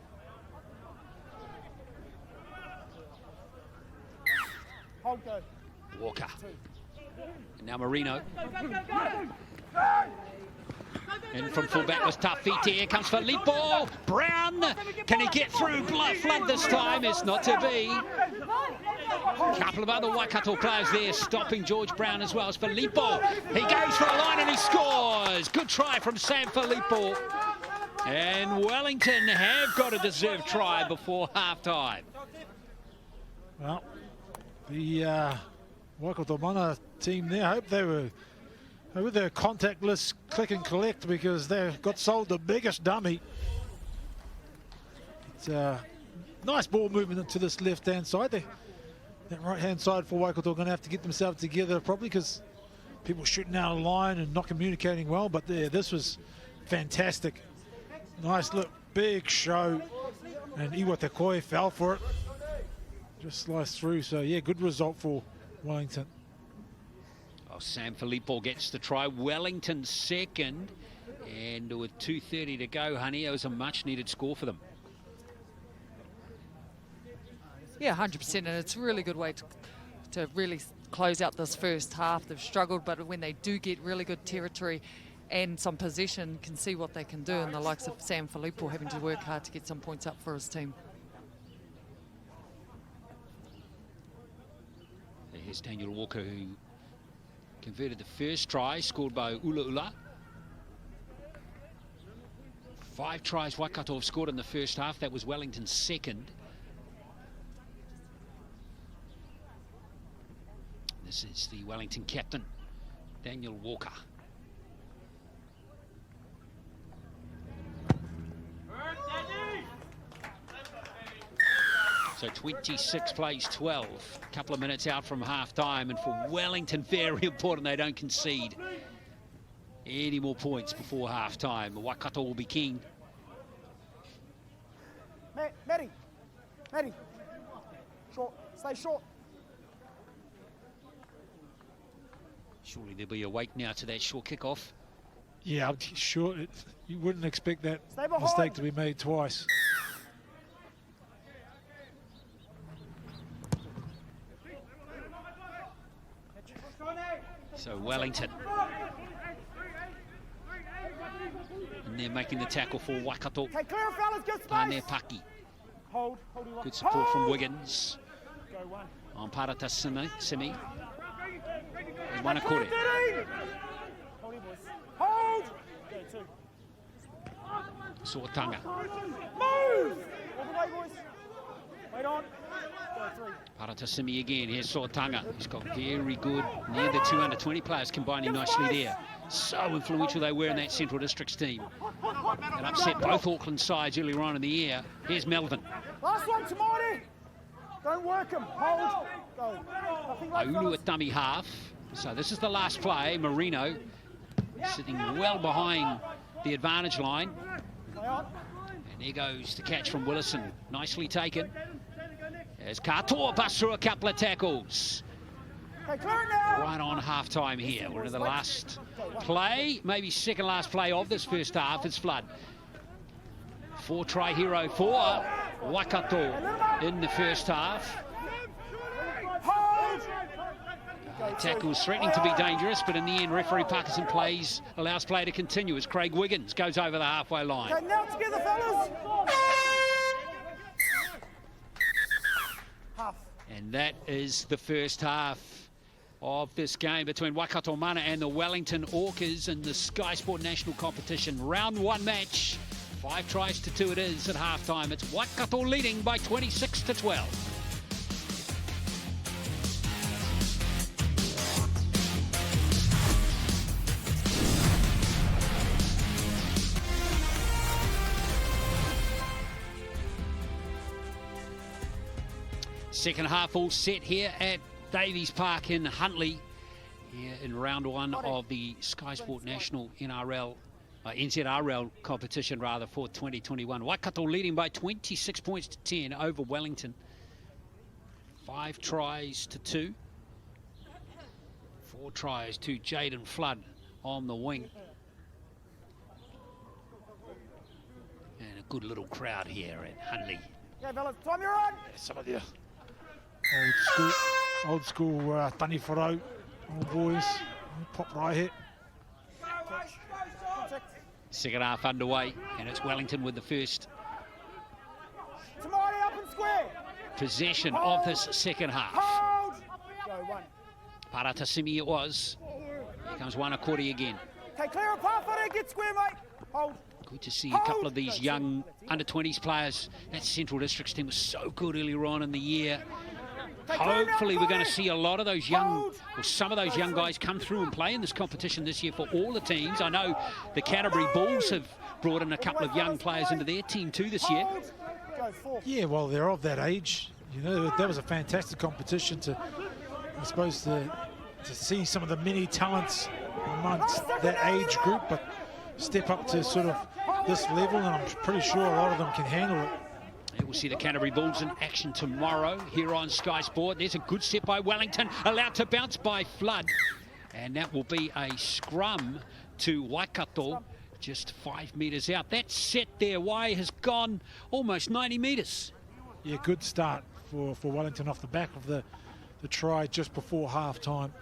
Hold go. Walker. And now Marino. And from fullback was Tafiti. Here comes Filippo. Brown. Can he get through? Flood this time. It's not to be. A couple of other Waikato players there stopping George Brown as well as Filippo. He goes for a line and he scores. Good try from Sam Filippo. And Wellington have got a deserved try before half-time. Well, the Waikato Mana team there, I hope they were with their contactless click and collect, because they got sold the biggest dummy. It's a nice ball movement to this left-hand side. That right-hand side for Waikato are going to have to get themselves together probably, because people shooting out of line and not communicating well. But this was fantastic. Nice look, big show. And Iwa Takoi fell for it. Just sliced through. So, yeah, good result for Wellington. Oh, Sam Filippo gets the try. Wellington second. And with 2:30 to go, honey, it was a much-needed score for them. Yeah, 100%, and it's a really good way to really close out this first half. They've struggled, but when they do get really good territory and some possession, can see what they can do, and the likes of Sam Filippo having to work hard to get some points up for his team. Here's Daniel Walker, who converted the first try, scored by Ula Ula. 5 tries Waikato have scored in the first half. That was Wellington's second. This is the Wellington captain, Daniel Walker. So 26 plays 12, a couple of minutes out from half-time, and for Wellington, very important they don't concede any more points before half-time. Waikato will be keen. Matty, short, stay short. Surely there'll be a wait now to that short kick-off. Yeah, I'm sure you wouldn't expect that Stay behind. mistake to be made twice. So Wellington. And they're making the tackle for Waikato. Okay, clear, fellas, good space. Pane Paki. Hold you Good support from Hold. Wiggins. Go one. On Parata Simi. And Clear, Wanakore. 13. Hold you, boys. Hold. Go two. Suatanga. Move. All the way, boys. Wait on. Go three. Parata Simi again. Here's Suatanga. He's got very good, near the 2 under-20 players combining nicely there. So influential they were in that Central Districts team. And upset both Auckland sides earlier on in the year. Here's Melvin. Last one, Tamari. Don't work him. Hold. Go. Nothing like Aulu fellas. at dummy half. So this is the last play. Marino sitting well behind the advantage line. Play on. And there goes the catch from Willison. Nicely taken. As Katoa busts through a couple of tackles. Okay, clear it now. Right on half-time here. We're in the last play, maybe second last play of this first half. It's Flood. 4-try hero for Waikato in the first half. Hold. Tackles threatening to be dangerous, but in the end, referee Parkinson allows play to continue as Craig Wiggins goes over the halfway line. Okay, now together, fellas. Half. And that is the first half of this game between Waikato Mana and the Wellington Orcas in the Sky Sport National Competition. Round 1 match. 5 tries to 2 it is at halftime. It's Waikato leading by 26-12. Second half all set here at Davies Park in Huntly, here in round 1 of the Sky Sport National NZRL competition rather for 2021. Waikato leading by 26 points to 10 over Wellington. 5 tries to 2. 4 tries to Jaden Flood on the wing. And a good little crowd here at Huntly. Yeah, fellas, time you're on. Some of the old school tani wharau, old boys, pop right hit. Second half underway, and it's Wellington with the first Tamari up and square. possession of this second half. Hold. Go one. Parata Simi it was. Here comes Wanakore again. Okay, clear a path for it. Get square, mate. Hold. Good to see a couple of these young under-20s players. That Central Districts team was so good earlier on in the year. Hopefully we're going to see a lot of those young, or some of those young guys come through and play in this competition this year for all the teams. I know the Canterbury Bulls have brought in a couple of young players into their team too this year. Go four. Yeah, well, they're of that age. You know, that was a fantastic competition to, I suppose, to see some of the many talents amongst that age group, but step up to sort of this level, and I'm pretty sure a lot of them can handle it. We'll see the Canterbury Bulls in action tomorrow here on Sky Sport. There's a good set by Wellington, allowed to bounce by Flood. And that will be a scrum to Waikato just 5 metres out. That set their way has gone almost 90 metres. Yeah, good start for Wellington off the back of the try just before half-time.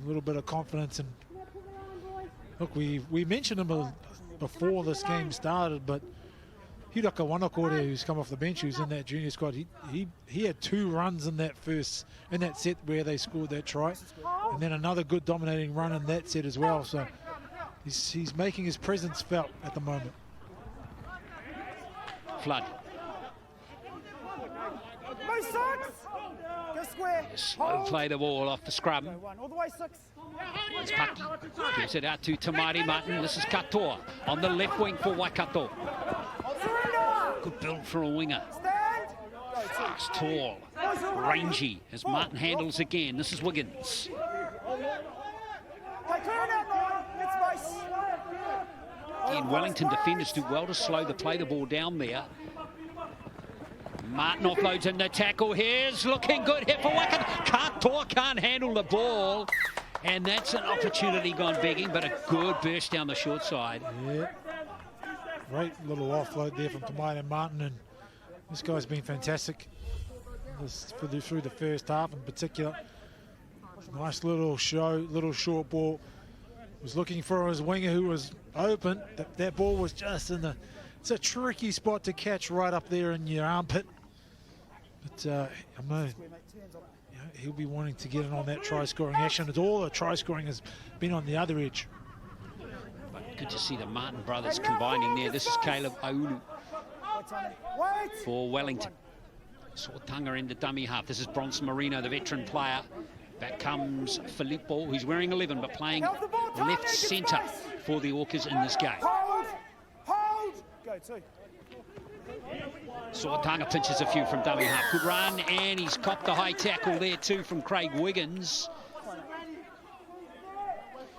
A little bit of confidence. And look, we mentioned him before this game started, but Hiraka Wanakore, who's come off the bench, who's in that junior squad, he had 2 runs in that set where they scored that try, and then another good dominating run in that set as well. So he's making his presence felt at the moment. Flood. Slow play the ball off the scrum. It's Paki. Gives it out to Tamari Martin. This is Katoa on the left wing for Waikato. Good build for a winger. Fast, tall, rangy as Martin handles again. This is Wiggins. Again, Wellington defenders do well to slow the ball down there. Martin offloads in the tackle. Here's looking good hit for Waikato. Katoa can't handle the ball. And that's an opportunity gone begging, but a good burst down the short side. Yeah. Great little offload there from Tamari Martin, and this guy's been fantastic through the first half in particular. Nice little show, little short ball. Was looking for his winger who was open. That ball was just in it's a tricky spot to catch right up there in your armpit. But I know he'll be wanting to get in on that try-scoring action. All the try-scoring has been on the other edge. But good to see the Martin brothers combining there. This is Caleb Aulu for Wellington. Sortanga in the dummy half. This is Bronson Marino, the veteran player. Back comes Filippo, who's wearing 11, but playing left centre for the Orcas in this game. Sortanga pinches a few from dummy half. Good run, and he's copped the high tackle there too from Craig Wiggins.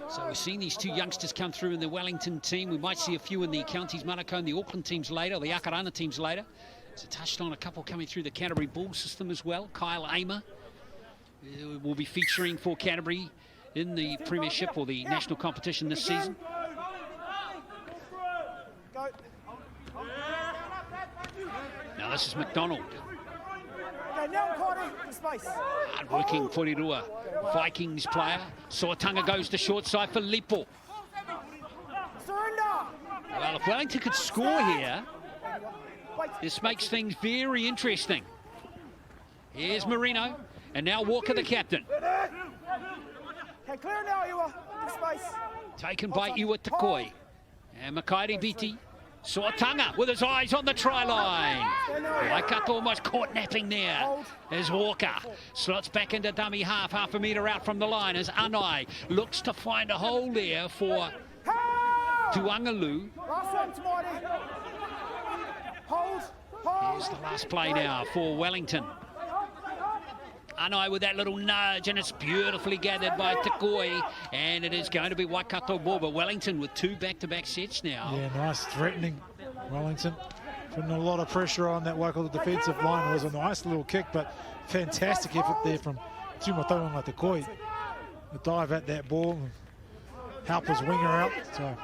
So we've seen these 2 youngsters come through in the Wellington team. We might see a few in the Counties, Manukau and the Auckland teams later, the Akarana teams later. So touched on a couple coming through the Canterbury Bull system as well. Kyle Amer will be featuring for Canterbury in the Premiership or the national competition this season. Now this is McDonald. Hard-working Porirua, Vikings player. Sortanga goes to short side for Lipo. Well, if Wellington could score here, this makes things very interesting. Here's Marino, and now Walker, the captain. Taken by Iwa Takoi. And Makairi Biti. Sortanga with his eyes on the try line. Waikato almost caught napping there as Walker slots back into dummy half a metre out from the line as Anai looks to find a hole there for Tuangalu. Here's the last play now for Wellington. Anai with that little nudge, and it's beautifully gathered by Takoi, and it is going to be Waikato ball, but Wellington with 2 back-to-back sets now. Yeah, nice threatening Wellington. Putting a lot of pressure on that Waikato defensive line. It was a nice little kick, but fantastic effort there from Tumataunga Takoi to dive at that ball and help his winger out. So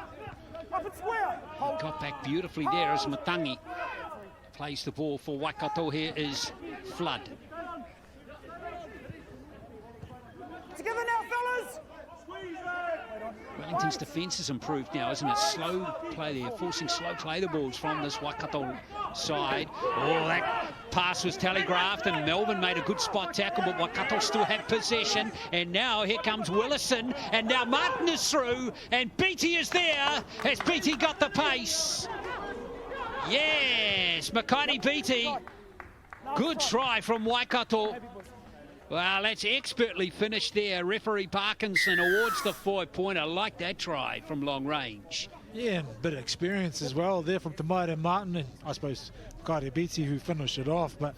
he got back beautifully there as Matangi plays the ball for Waikato. Here is Flood. Together now, fellas! Wellington's defence has improved now, isn't it? Slow play there, forcing slow play the balls from this Waikato side. Oh, that pass was telegraphed, and Melbourne made a good spot tackle, but Waikato still had possession. And now here comes Willison, and now Martin is through, and Beattie is there. Has Beattie got the pace? Yes, Makairi Beattie. Good try from Waikato. Well, that's expertly finished there. Referee Parkinson awards the 4-pointer. I like that try from long range. Yeah, and a bit of experience as well there from Tamari Martin, and I suppose Makairi Beattie who finished it off. But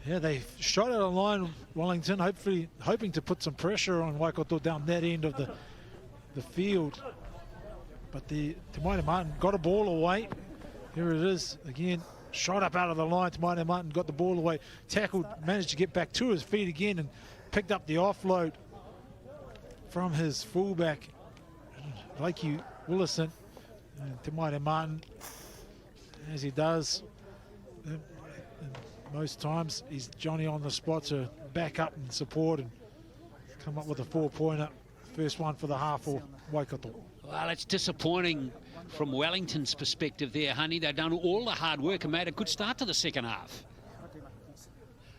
yeah, they shot it on line, Wellington, hoping to put some pressure on Waikato down that end of the field. But the Tamari Martin got a ball away. Here it is again. Shot up out of the line. Tamari Martin got the ball away, tackled, managed to get back to his feet again and picked up the offload from his fullback. Like you Willison. And Te Maire Martin, as he does most times, he's Johnny on the spot to back up and support and come up with a 4-pointer. First one for the half for Waikato. Well, it's disappointing from Wellington's perspective there, honey. They've done all the hard work and made a good start to the second half.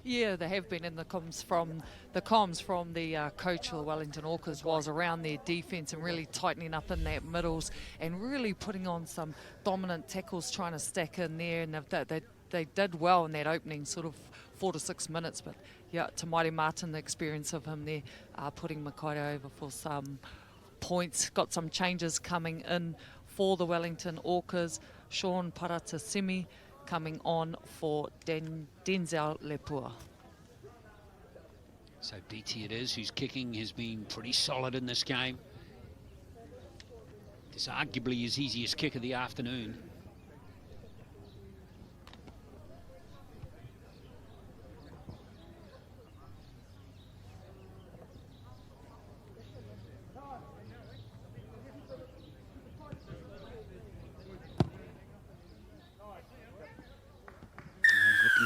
Yeah, they have been in the comms from the coach of the Wellington Orcas was around their defence and really tightening up in that middles and really putting on some dominant tackles, trying to stack in there, and they did well in that opening sort of 4 to 6 minutes. But yeah, Te Maire Martin, the experience of him there, putting Waikato over for some points. Got some changes coming in for the Wellington Orcas. Sean Paratasimi coming on for Denzel Lepua. So BT it is, whose kicking has been pretty solid in this game. It's arguably his easiest kick of the afternoon.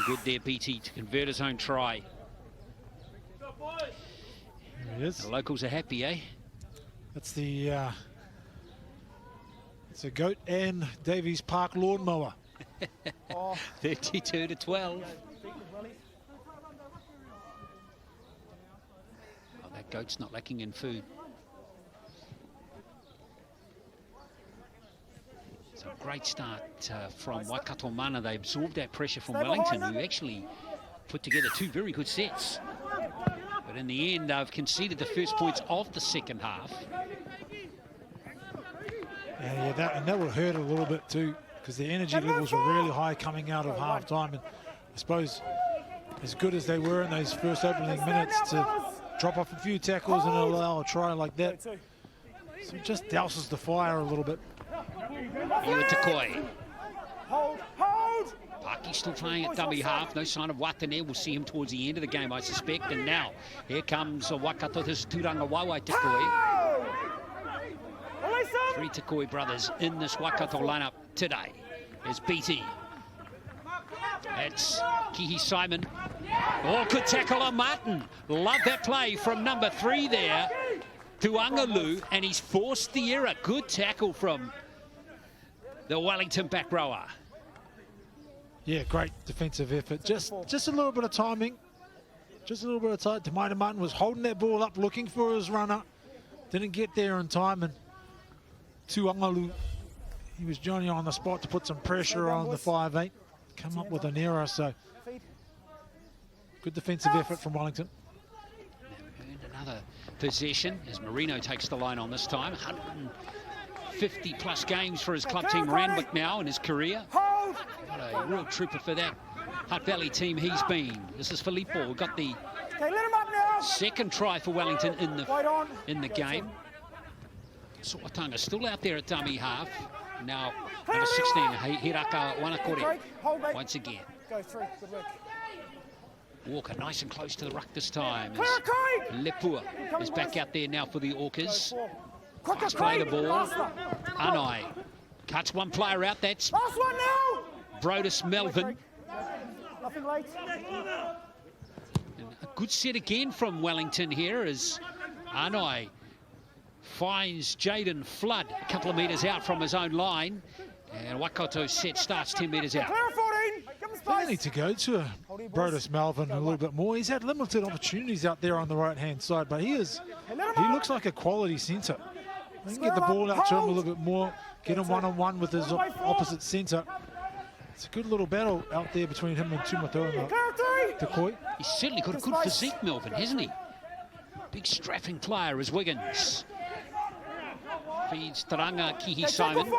Good there, BT, to convert his own try. There he is. The locals are happy, eh? That's the it's a Goat and Davies Park lawnmower. 32 to 12. Oh, that Goat's not lacking in food. So great start from Waikato Mana. They absorbed that pressure from Wellington, who actually put together 2 very good sets. But in the end, they've conceded the first points of the second half. And yeah, that will hurt a little bit too, because the energy levels were really high coming out of half-time. And I suppose as good as they were in those first opening minutes, to drop off a few tackles and allow a try like that, so it just douses the fire a little bit. Here with Takoi. Hold! Paki still playing at dummy half. No sign of Watane. We'll see him towards the end of the game, I suspect. And now, here comes Waikato. This is Turanga Waiwai Takoi. 3 Takoi brothers in this Waikato lineup today. There's BT. That's Kihi Simon. Oh, good tackle on Martin. Love that play from number 3 there. Tuangalu, and he's forced the error. Good tackle from the Wellington back rower. Yeah, great defensive effort. Just a little bit of timing. Just a little bit of time. Te Maire Martin was holding that ball up, looking for his runner. Didn't get there in time, and Tuangalu, he was Johnny on the spot to put some pressure on the 5'8". Come up with an error, so good defensive effort from Wellington. Earned another possession as Marino takes the line on this time. 150+ games for his club team, Randwick now in his career. What a real trooper for that Hutt Valley team he's been. This is Filippo, who got the second try for Wellington in the game. Suatanga still out there at dummy half. Now number 16, Hiraka Wanakore once again. Go through. Good work. Walker nice and close to the ruck this time. As Lepua is back out there now for the Orcas. Fast play the ball. Anai cuts one player out. That's Last one now. Brodus Melvin. Nothing late. And a good set again from Wellington here as Anai finds Jaden Flood a couple of metres out from his own line. And Waikato set starts 10 metres out. Clear 14. Give him They space. need to go to Brodus Melvin a little bit more. He's had limited opportunities out there on the right-hand side, but he looks like a quality centre. They can get the ball out to him a little bit more, get him one-on-one with his opposite centre. It's a good little battle out there between him and Tumato and Takoi. He's certainly got a good physique, Melvin, hasn't he? Big strapping player is Wiggins. Feeds Taranga Kihi Simon.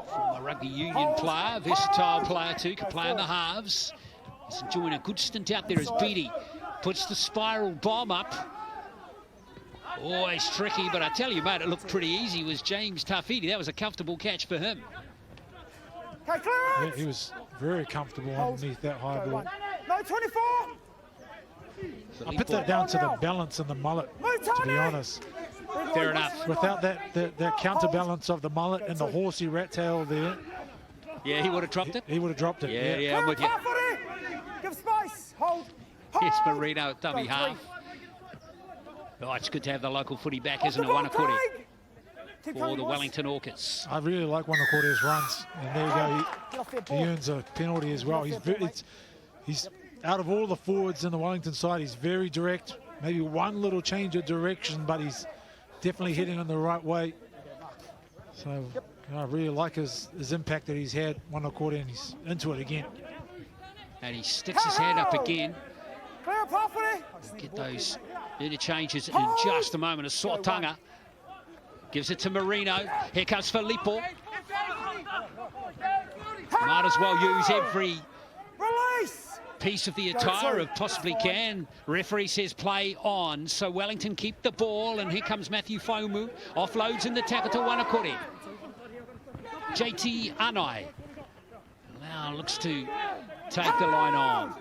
Former rugby union player, versatile player too, can play in the halves. He's enjoying a good stint out there as Beattie puts the spiral bomb up. Always tricky, but I tell you, mate, it looked pretty easy. Was James Tafiti. That was a comfortable catch for him. Yeah, he was very comfortable underneath that high ball. No, 24. I put that down to the balance and the mullet, to be honest. Fair enough. Without that counterbalance of the mullet and the horsey rat tail there, Yeah, he would have dropped it. he would have dropped it. Yeah, I'm with you. Give space. Hold. Here's Marino at dummy half. Oh, it's good to have the local footy back, isn't it? Wanakore for the Wellington Orcas. I really like Wanakore's runs, and there you go. He earns a penalty as well. He's out of all the forwards in the Wellington side, he's very direct. Maybe one little change of direction, but he's definitely heading in the right way. So I really like his impact that he's had, Wanakore, and he's into it again. And he sticks his hand up again. Clear properly. Get those interchanges in just a moment. A Sotanga gives it to Marino. Here comes Filippo. Might as well use every Release. piece of the attire if possibly can. Referee says play on. So Wellington keep the ball, and here comes Matthew Fomu. Offloads in the tackle to Wanakore. JT Anai now looks to take the line on.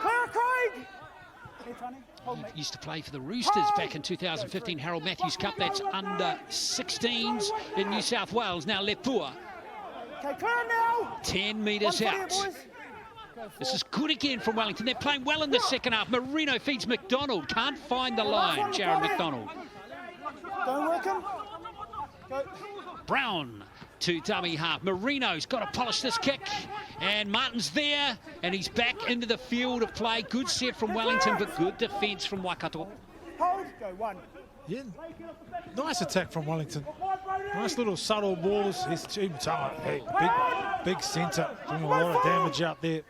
Clear, Craig. He used to play for the Roosters back in 2015 Harold Matthews Cup. That's under 16s in New South Wales. Now Lepua, Okay, clear now. 10 metres out. This is good again from Wellington. They're playing well in the second half. Marino feeds McDonald. Can't find the line, Jared McDonald. Don't work him. Go. Brown to dummy half. Marino's got to polish this kick. And Martin's there. And he's back into the field of play. Good set from Wellington, but good defence from Waikato. Hold. Go one. Yeah, nice attack from Wellington. Nice little subtle balls. His team talent. Hey, big centre, doing a lot of damage out there.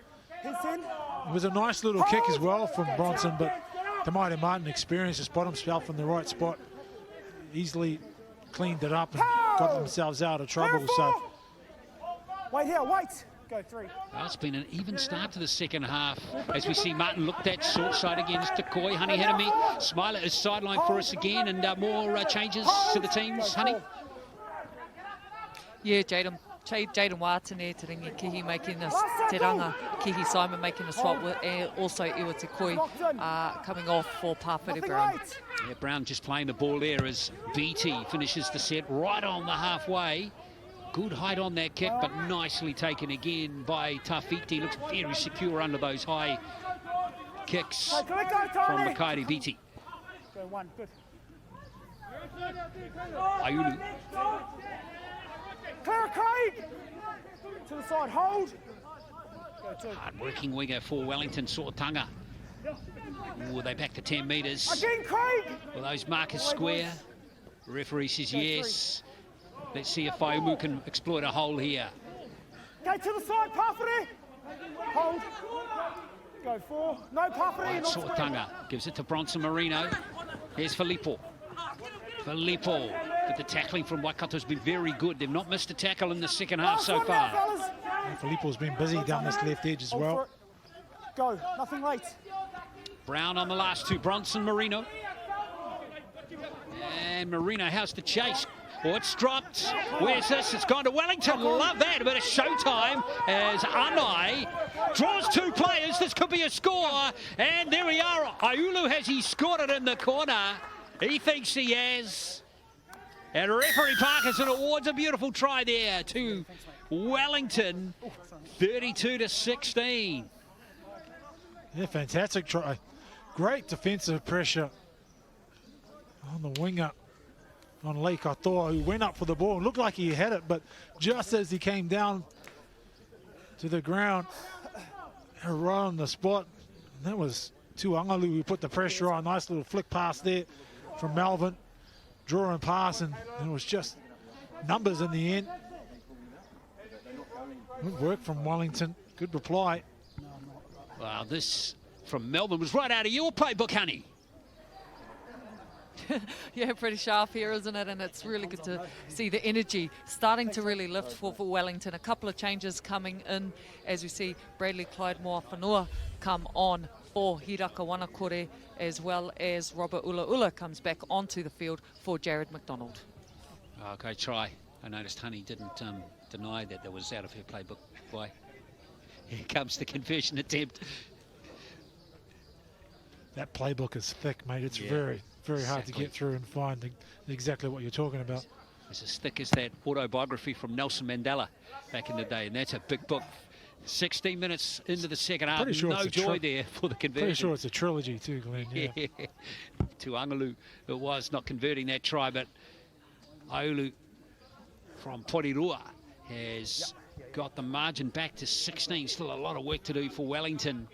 It was a nice little kick as well from Bronson, but Tamaiti Martin experienced his bottom himself in the right spot. Easily cleaned it up and got themselves out of trouble. So Wait here, wait. Go three. Well, it's been an even start to the second half as we see Martin looked at short side against Takoi. Honey Hanami, Smiler is sidelined for us again, and more changes to the teams. Honey? Yeah, Jaden Watane, Te Ringi Kihi making a Te Ranga, Kihi Simon making a swap, with, also Iwa Te Koi coming off for Pawhiri Brown. Yeah, Brown just playing the ball there as BT finishes the set right on the halfway. Good height on that kick, but nicely taken again by Tafiti. Looks very secure under those high kicks from Makairi BT. Go one, good. Ayulu. Clear, Craig. To the side, hold. Go two. Hard-working winger for Wellington, Sotanga. Ooh, they back to 10 metres. Again, Craig. Will those markers square? Referee says yes. Let's see if Faumu can exploit a hole here. Go to the side, Pawhiri. Hold. Go four. No Pawhiri. Right, Sotanga gives it to Bronson Marino. Here's Filippo. Filippo, but the tackling from Waikato has been very good. They've not missed a tackle in the second half so far. Filippo's been busy down this left edge as well. Go, nothing late. Brown on the last two, Bronson Marino. And Marino, how's the chase? Oh, it's dropped. Where's this? It's gone to Wellington. Love that. A bit of showtime as Anai draws two players. This could be a score. And there we are. Ayulu, has he scored it in the corner? He thinks he has. And referee Parkinson awards a beautiful try there to Wellington, 32-16. Yeah, fantastic try. Great defensive pressure on the winger on Lake Katoa, who went up for the ball. Looked like he had it, but just as he came down to the ground, right on the spot, and that was Tuangalu who put the pressure on. Nice little flick pass there from Melvin. Draw and pass, and it was just numbers in the end. Good work from Wellington. Good reply. Wow, this from Melbourne was right out of your playbook, honey. Yeah, pretty sharp here, isn't it? And it's really good to see the energy starting to really lift for Wellington. A couple of changes coming in as we see Bradley Clyde Moa-Whanua come on for Hiraka Wanakore, as well as Robert Ula comes back onto the field for Jared McDonald. Okay, try. I noticed Honey didn't deny that was out of her playbook. Why? Here comes the conversion attempt. That playbook is thick, mate. It's very, very hard to get through and find exactly what you're talking about. It's as thick as that autobiography from Nelson Mandela back in the day, and that's a big book. 16 minutes into the second half, Sure no joy there for the conversion. Pretty sure it's a trilogy too, Glenn. Yeah. To Angalu, it was not converting that try, but Aulu from Porirua has got the margin back to 16. Still a lot of work to do for Wellington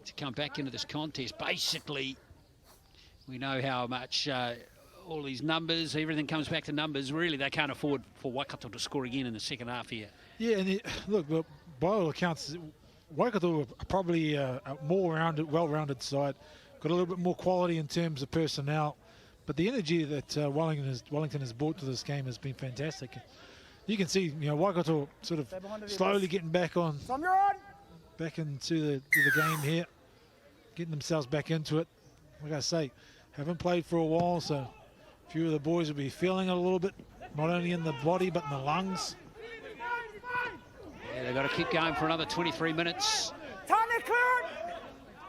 to come back into this contest. Basically, we know how much all these numbers, everything comes back to numbers. Really, they can't afford for Waikato to score again in the second half here. Yeah, and look, by all accounts, Waikato are probably a more well-rounded side. Got a little bit more quality in terms of personnel, but the energy that Wellington has brought to this game has been fantastic. You can see, Waikato sort of slowly getting back into the game here, getting themselves back into it. Like I say, haven't played for a while, so a few of the boys will be feeling it a little bit, not only in the body but in the lungs. Yeah, they've got to keep going for another 23 minutes.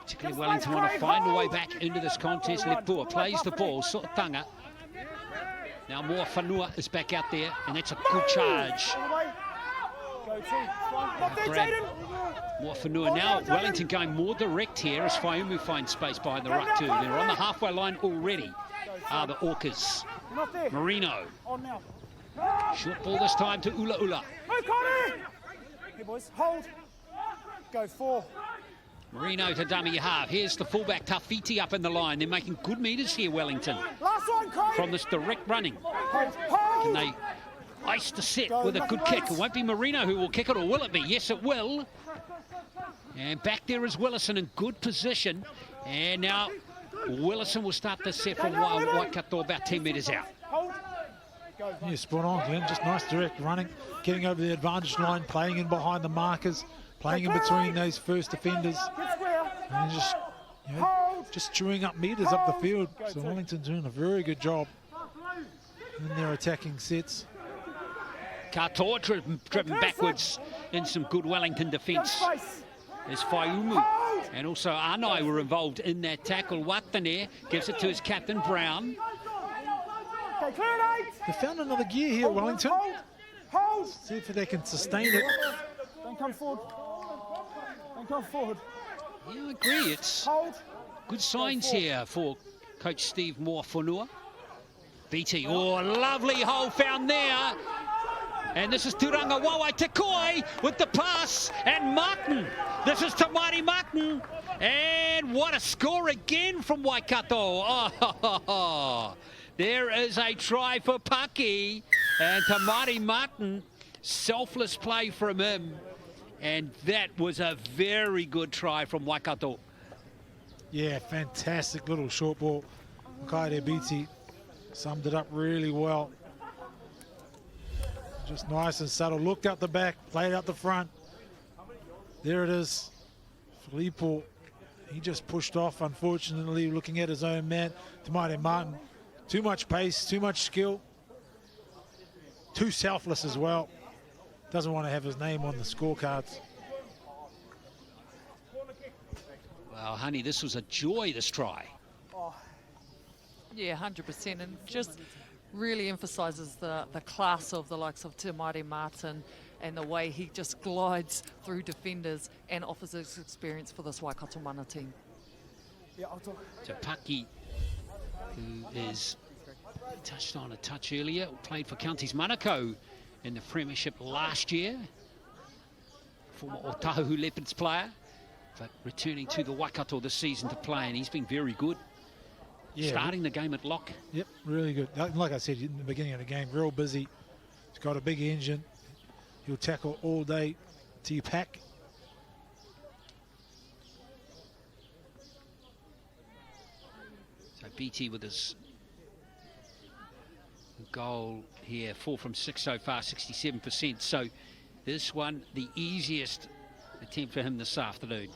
Particularly Wellington want to find a way back into this contest. Lepua plays the ball, Sotanga. Now more Whanua is back out there, and that's a good charge. More Whanua. Now Wellington going more direct here as Whaiumu finds space behind the ruck too. They're on the halfway line already, are the Orcas. Marino. Short ball this time to Ula Ula. Hey boys, hold. Go 4. Marino to dummy half. Here's the fullback Tafiti up in the line. They're making good meters here, Wellington. Last one, Craig. From this direct running. Hold. Can they ice the set with a good kick? It won't be Marino who will kick it, or will it be? Yes, it will. And back there is Willison in good position. And now Willison will start the set from Waikato about 10 metres out. Yeah, spot on, Glenn. Just nice direct running, getting over the advantage line, playing in behind the markers, playing in between those first defenders, and just chewing up meters up the field. So Wellington's doing a very good job in their attacking sets. Katoa driven backwards in some good Wellington defence. There's Whaiumu, and also Anai were involved in that tackle. Watane gives it to his captain, Brown. They found another gear here at Wellington. Hold. See if they can sustain it. Don't come forward. Don't come forward. Yeah, I agree. It's good signs here for Coach Steve Moa-Whanua. BT, lovely hole found there. And this is Turanga Wawai Tekoi with the pass, and Martin. This is Tamari Martin. And what a score again from Waikato. Oh, there is a try for Paki, and Tamari Martin, selfless play from him, and that was a very good try from Waikato. Yeah, fantastic little short ball. Kaide BT summed it up really well. Just nice and subtle. Looked out the back, played out the front. There it is. Filippo, he just pushed off, unfortunately, looking at his own man. Tamari Martin. Too much pace, too much skill. Too selfless as well. Doesn't want to have his name on the scorecards. Well, honey, this was a joy, this try. Yeah, 100%, and just really emphasises the class of the likes of Tamari Martin and the way he just glides through defenders and offers his experience for this Waikato mana team. Yeah, I'll talk. So Paki, who is touched on a touch earlier, played for Counties Manukau in the Premiership last year. Former Otago Leopards player, but returning to the Waikato this season to play, and he's been very good. Yeah, starting the game at lock. Yep, really good. Like I said in the beginning of the game, real busy. He's got a big engine. He'll tackle all day till you pack. So BT with his goal here, 4 from 6 so far, 67%. So this one, the easiest attempt for him this afternoon.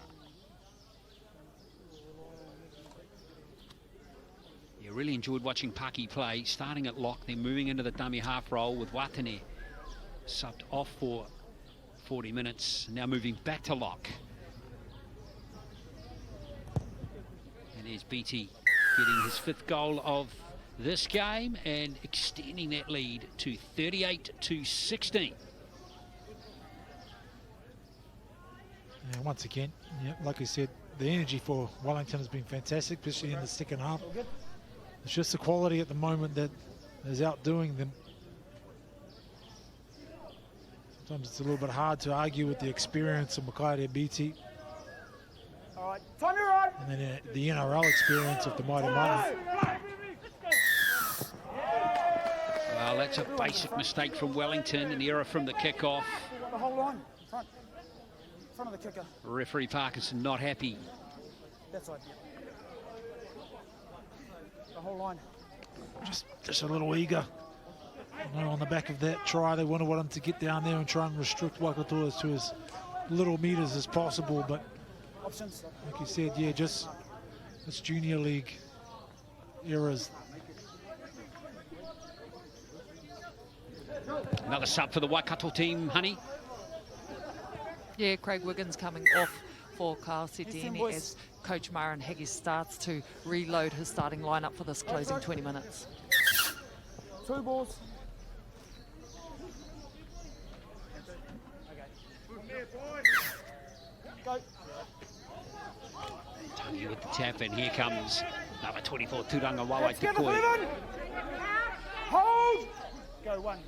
Yeah, really enjoyed watching Paki play, starting at lock, then moving into the dummy half role with Watane subbed off for 40 minutes, now moving back to lock. And there's BT getting his 5th goal of this game and extending that lead to 38-16. Yeah, once again, yeah, like I said, the energy for Wellington has been fantastic, especially in the second half. It's just the quality at the moment that is outdoing them. Sometimes it's a little bit hard to argue with the experience of Makai BT. All right, time to run. And then the NRL experience of the Mighty Mighty. Well, that's a basic mistake from Wellington, an error from the kickoff. The whole line, front of the kicker. Referee Parkinson not happy. That's right. The whole line. Just a little eager. You know, on the back of that try, they want him to get down there and try and restrict Waikato to as little meters as possible. But Options. like you said, yeah, just it's junior league errors. Another sub for the Waikato team, Honey. Yeah, Craig Wiggins coming off for Kyle Setini as Coach Marin Haggis starts to reload his starting lineup for this closing 20 minutes. 2 balls. Go. Tony with the tap, and here comes number 24, Turanga Wawa Let's get the Tekoi. 11. Hold. Go 1.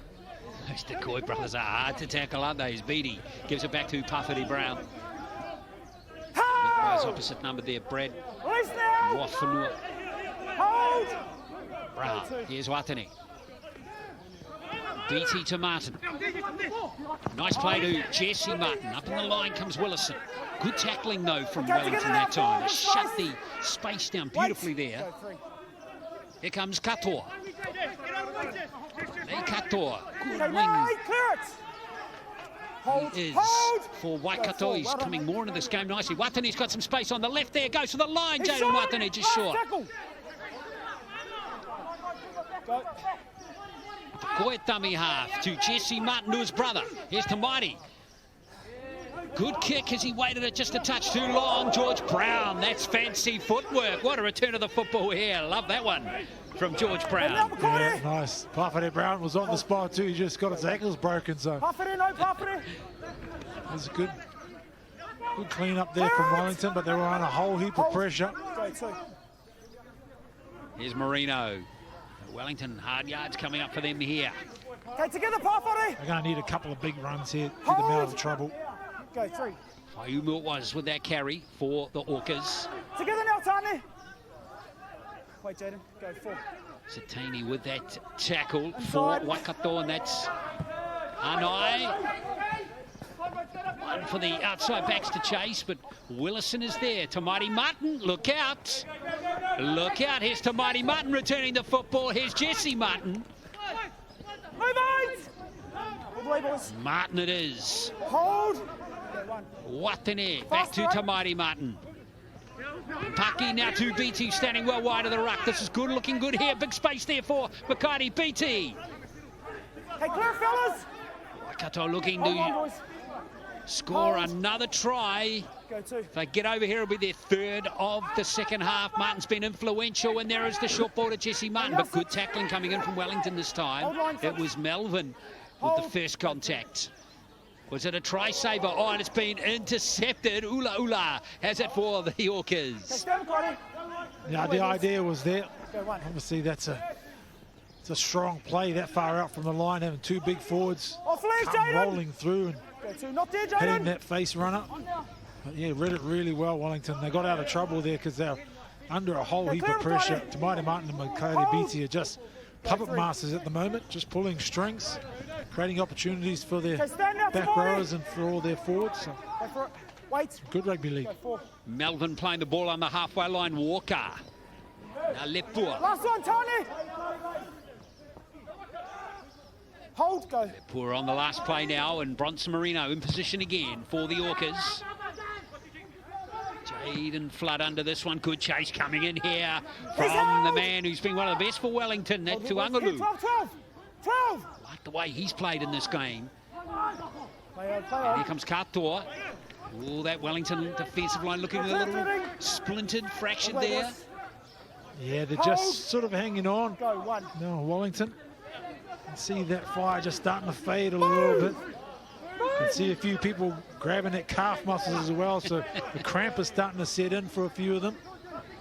Those Tekoi brothers are hard to tackle, aren't they? As Beattie gives it back to Pawhiri Brown. Goes opposite number there, Brad Release now. Wafanua. Hold. Brown, here's Watani. BT to Martin. Nice play to Jesse Martin. Up in the line comes Willison. Good tackling, though, from Wellington that time. They shut the space down beautifully there. Here comes Katoa. Hey, Katoa. Good wing. He is for Waikato. He's coming more into this game nicely. Watani's got some space on the left there. Goes to the line. Jayden Watani just short. Koetami half to Jesse Martin, to his brother. Here's to Mighty. Good kick as he waited it just a touch too long. George Brown, that's fancy footwork. What a return of the football here. Love that one from George Brown. Yeah, nice. Pawhiri Brown was on the spot too. He just got his ankles broken, so it was a good clean up there from Wellington, but they were on a whole heap of pressure. Here's Marino. Wellington, hard yards coming up for them here. Okay, together, Pawhiri. They're going to need a couple of big runs here to get them out of trouble. Go 3. Faiumu it was with that carry for the Orcas. Together now, Tani. Wait, Jayden. Go 4. Satini with that tackle for Waikato, and that's Anai. One for the outside backs to chase, but Willison is there. Tamati Martin, look out. Look out, here's Tamati Martin returning the football. Here's Jesse Martin. Martin it is. Hold. Watane back to Tamati Martin. Paki now to BT, standing well wide of the ruck. This is good, looking good here. Big space there for Makati BT. Hey, clear, fellas. Waikato looking to score another try. If they get over here, it'll be their 3rd of the second half. Martin's been influential, and there is the short ball to Jesse Martin, but good tackling coming in from Wellington this time. It was Melvin with the first contact. Was it a try saver? Oh, and it's been intercepted. Ula Ula has it for the Orcas. Yeah, the idea was there. Obviously, it's a strong play that far out from the line, having 2 big forwards come rolling through and hitting that face runner. But yeah, read it really well, Wellington. They got out of trouble there because they're under a whole heap of pressure. Tamati Martin and Makati BT are just puppet masters at the moment, just pulling strings, creating opportunities for their back rowers and for all their forwards. So, good rugby league. Melvin playing the ball on the halfway line. Walker. Now Lepua. Last one, Tony. Hold, go. Lepua on the last play now, and Bronson Marino in position again for the Orcas. Jayden Flood under this one. Good chase coming in here from the man who's been one of the best for Wellington, that Tuangalu. 12. Like the way he's played in this game. And here comes Katoa. Oh, that Wellington defensive line looking a little splintered, fractured there. Yeah, they're just sort of hanging on. Go, 1. No, Wellington. You can see that fire just starting to fade a little bit. You can see a few people grabbing at calf muscles as well, so the cramp is starting to set in for a few of them.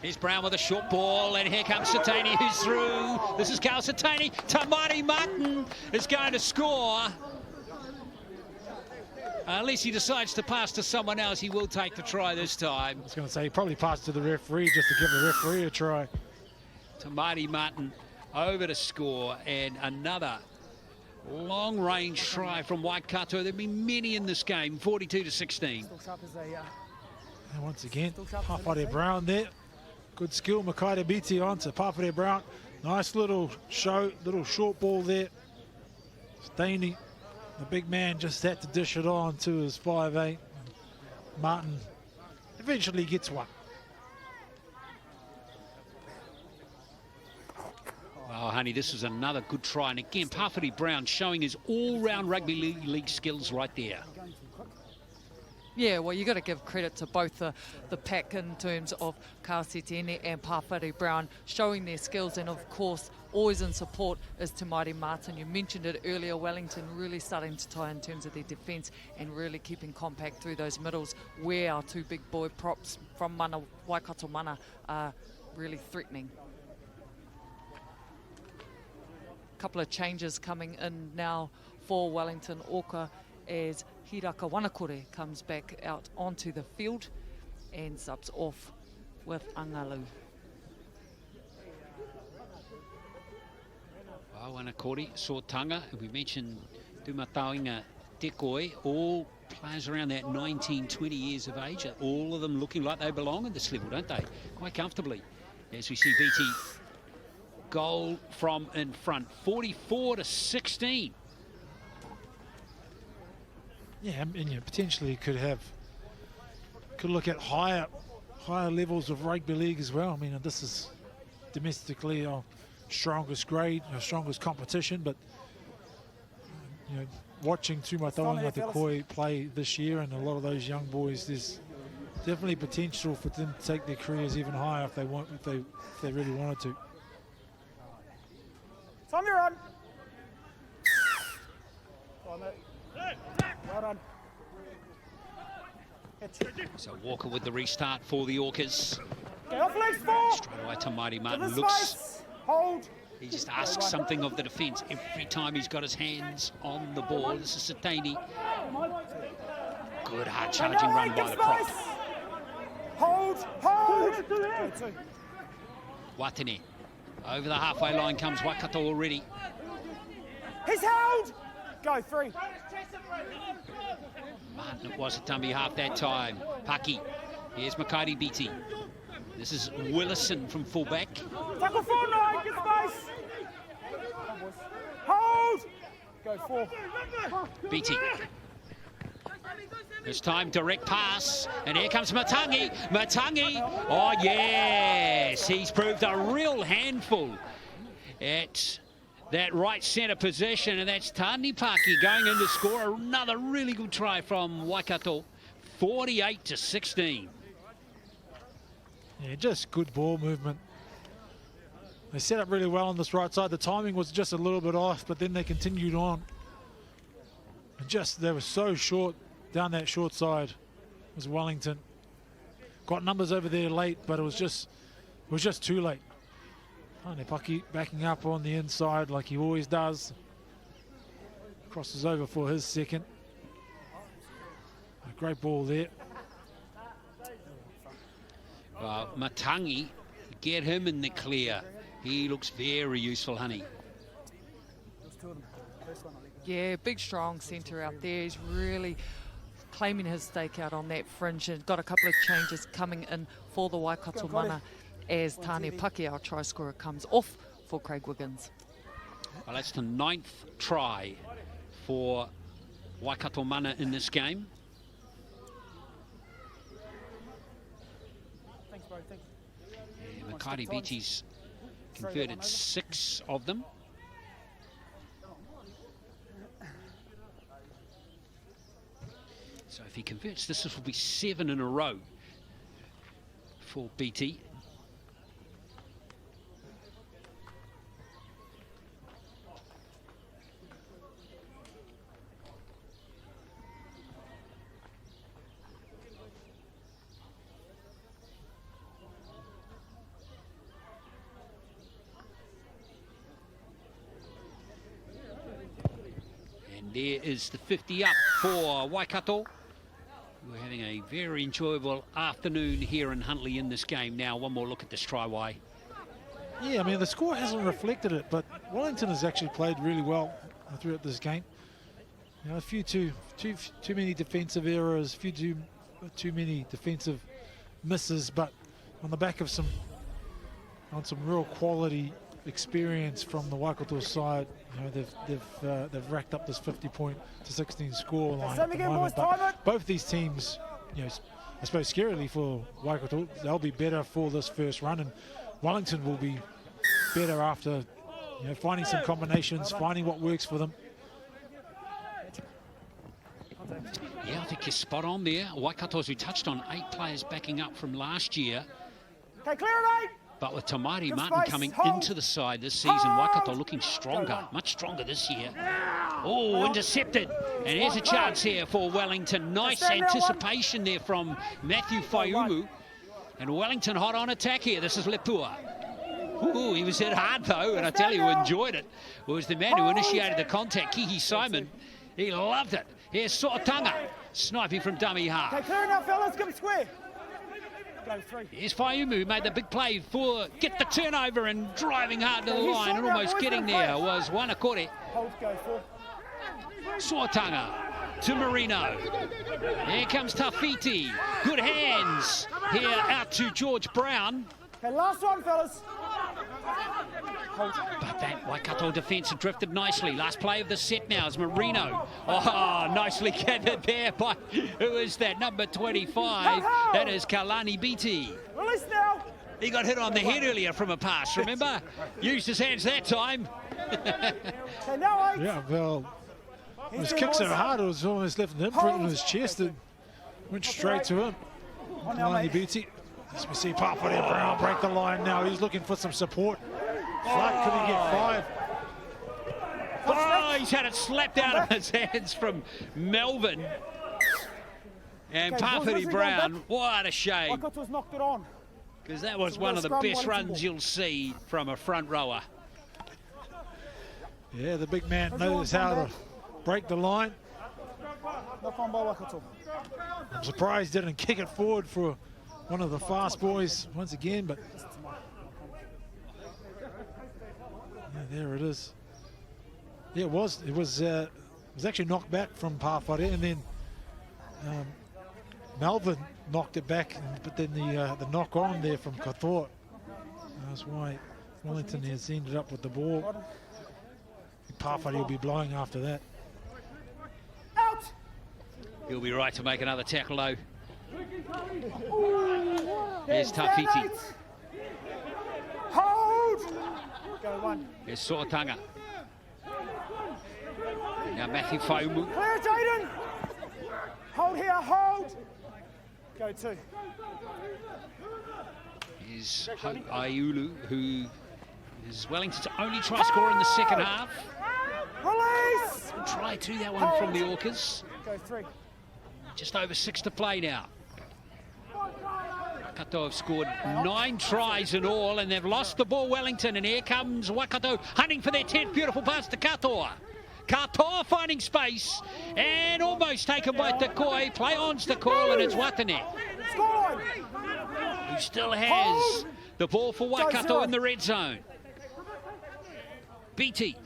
Here's Brown with a short ball, and here comes Satani, who's through. This is Carl Satani. Tamari Martin is going to score. Unless he decides to pass to someone else, he will take the try this time. I was going to say, he probably passed to the referee just to give the referee a try. Tamari Martin over to score, and another long-range try from Waikato. There have been many in this game, 42-16. And once again, Pāwhare Brown there. Good skill, Makaire Biti on to Pāwhare Brown. Nice little show, little short ball there. Staney, the big man, just had to dish it on to his 5'8". Martin eventually gets one. Oh, honey, this is another good try. And again, Pāwhare Brown showing his all-round rugby league skills right there. Yeah, well, you've got to give credit to both the pack in terms of Ka Setene and Pāwhare Brown showing their skills, and of course always in support is Tamari Martin. You mentioned it earlier, Wellington really starting to tie in terms of their defence and really keeping compact through those middles where our two big boy props from Mana, Waikato Mana, are really threatening. Couple of changes coming in now for Wellington Orca as Hiraka Wanakore comes back out onto the field and subs off with Angalu. Well, Wanakore, Sotanga, we mentioned Tumatauinga Tekoi, all players around that 19, 20 years of age, all of them looking like they belong at this level, don't they? Quite comfortably. As we see BT goal from in front, 44-16. Yeah, and you potentially could look at higher levels of rugby league as well. I mean, this is domestically our strongest grade, our strongest competition, but you know, watching Tumatauinga Tekoi play this year and a lot of those young boys, there's definitely potential for them to take their careers even higher if they really wanted to. Time you're on. Well done. So Walker with the restart for the Orcas. Get off legs, 4. Straight away to Marty To Martin. the Looks, space. Hold. he just asks something of the defence every time he's got his hands on the ball. This is Satani. Good hard charging run by the prop. Hold. Hold. Watene. Over the halfway line comes Waikato already. He's held. Go, 3. Martin, it was a dummy half that time. Paki. Here's Makaire Biti. This is Willison from fullback. Tackle 4, 9. Get space. Hold. Go, 4. Biti. This time direct pass, and here comes Matangi. Matangi, oh yes, he's proved a real handful at that right centre position, and that's Tani Paki going in to score another really good try from Waikato, 48-16. Yeah, just good ball movement. They set up really well on this right side. The timing was just a little bit off, but then they continued on. And they were so short down that short side was Wellington. Got numbers over there late, but it was just too late. Tane Paki backing up on the inside like he always does. Crosses over for his second. A great ball there. Well, Matangi, get him in the clear. He looks very useful, honey. Yeah, big strong centre out there. He's really claiming his stake out on that fringe, and got a couple of changes coming in for the Waikato Mana as Tane Paki, our try scorer, comes off for Craig Wiggins. Well, that's the 9th try for Waikato Mana in this game. Thanks, bro. Thanks. Yeah, Makaire Biti's converted 6 of them. So if he converts, this will be 7 in a row for BT. And there is the 50 up for Waikato. We're having a very enjoyable afternoon here in Huntly in this game. Now, one more look at this try, Wai. Yeah, I mean, the score hasn't reflected it, but Wellington has actually played really well throughout this game. You know, a few too many defensive errors, too many defensive misses, but on the back of some real quality experience from the Waikato side, you know, they've racked up this 50-point to 16 score line at the moment. But both these teams, you know, I suppose scarily for Waikato, they'll be better for this first run, and Wellington will be better after, you know, finding some combinations, finding what works for them. Yeah, I think you're spot on there. Waikato, as we touched on, 8 players backing up from last year. Okay, clear it, 8. But with Tamaiti Martin coming into the side this season, Waikato looking stronger, much stronger this year. Oh, intercepted. And here's a chance here for Wellington. Nice anticipation there from Matthew Faiumu. And Wellington hot on attack here. This is Lepua. Ooh, he was hit hard though, and I tell you who enjoyed it was the man who initiated the contact, Kihi Simon. He loved it. Here's So'otanga, sniping from dummy half. Okay, clear enough, fellas, come square. Go 3. Here's Faiumu, made the big play for get the turnover and driving hard to the line and almost getting there was Wanakore. Hold, go 4. So'otanga to Marino. Here comes Tafiti. Good hands here out to George Brown. Okay, last one, fellas. Hold. But that Waikato defence drifted nicely. Last play of the set now is Marino. Oh, nicely gathered there by, who is that, number 25? That is Kalani Beatty. Release now. He got hit on the head earlier from a pass, remember? Used his hands that time. Okay, now 8. Yeah, well, his kick so hard it was almost left an imprint on his chest and went straight to him. Kalani Beatty. As we see Papare Brown break the line now. He's looking for some support. Flat, could he get 5? Oh, he's had it slapped out of his hands from Melvin. And Papare Brown, what a shame. Waikato's knocked it on. Because that was one of the best runs you'll see from a front rower. Yeah, the big man knows how to break the line. Knock on by Waikato. I'm surprised he didn't kick it forward for one of the fast boys once again, but yeah, there it is. Yeah, it was actually knocked back from Pawhare, and then Melvin knocked it back, but then the knock on there from Katoa. That's why Wellington has ended up with the ball. Pawhare will be blowing after that. Out. He'll be right to make another tackle though. Here's Tafiti. Hold. Go 1. Here's So'otanga. And now Matthew Faiumu. Clear it, Jaden. Hold here, hold. Go 2. Here's Aiulu, who is Wellington's only try scorer in the second half. Release. Try 2, that one from the Orcas. Go 3. Just over 6 to play now. Waikato have scored 9 tries in all, and they've lost the ball, Wellington, and here comes Waikato hunting for their 10th. Beautiful pass to Katoa. Katoa finding space and almost taken by Takoi. Play on's the call, and it's Watane, who still has the ball for Waikato in the red zone. Beatty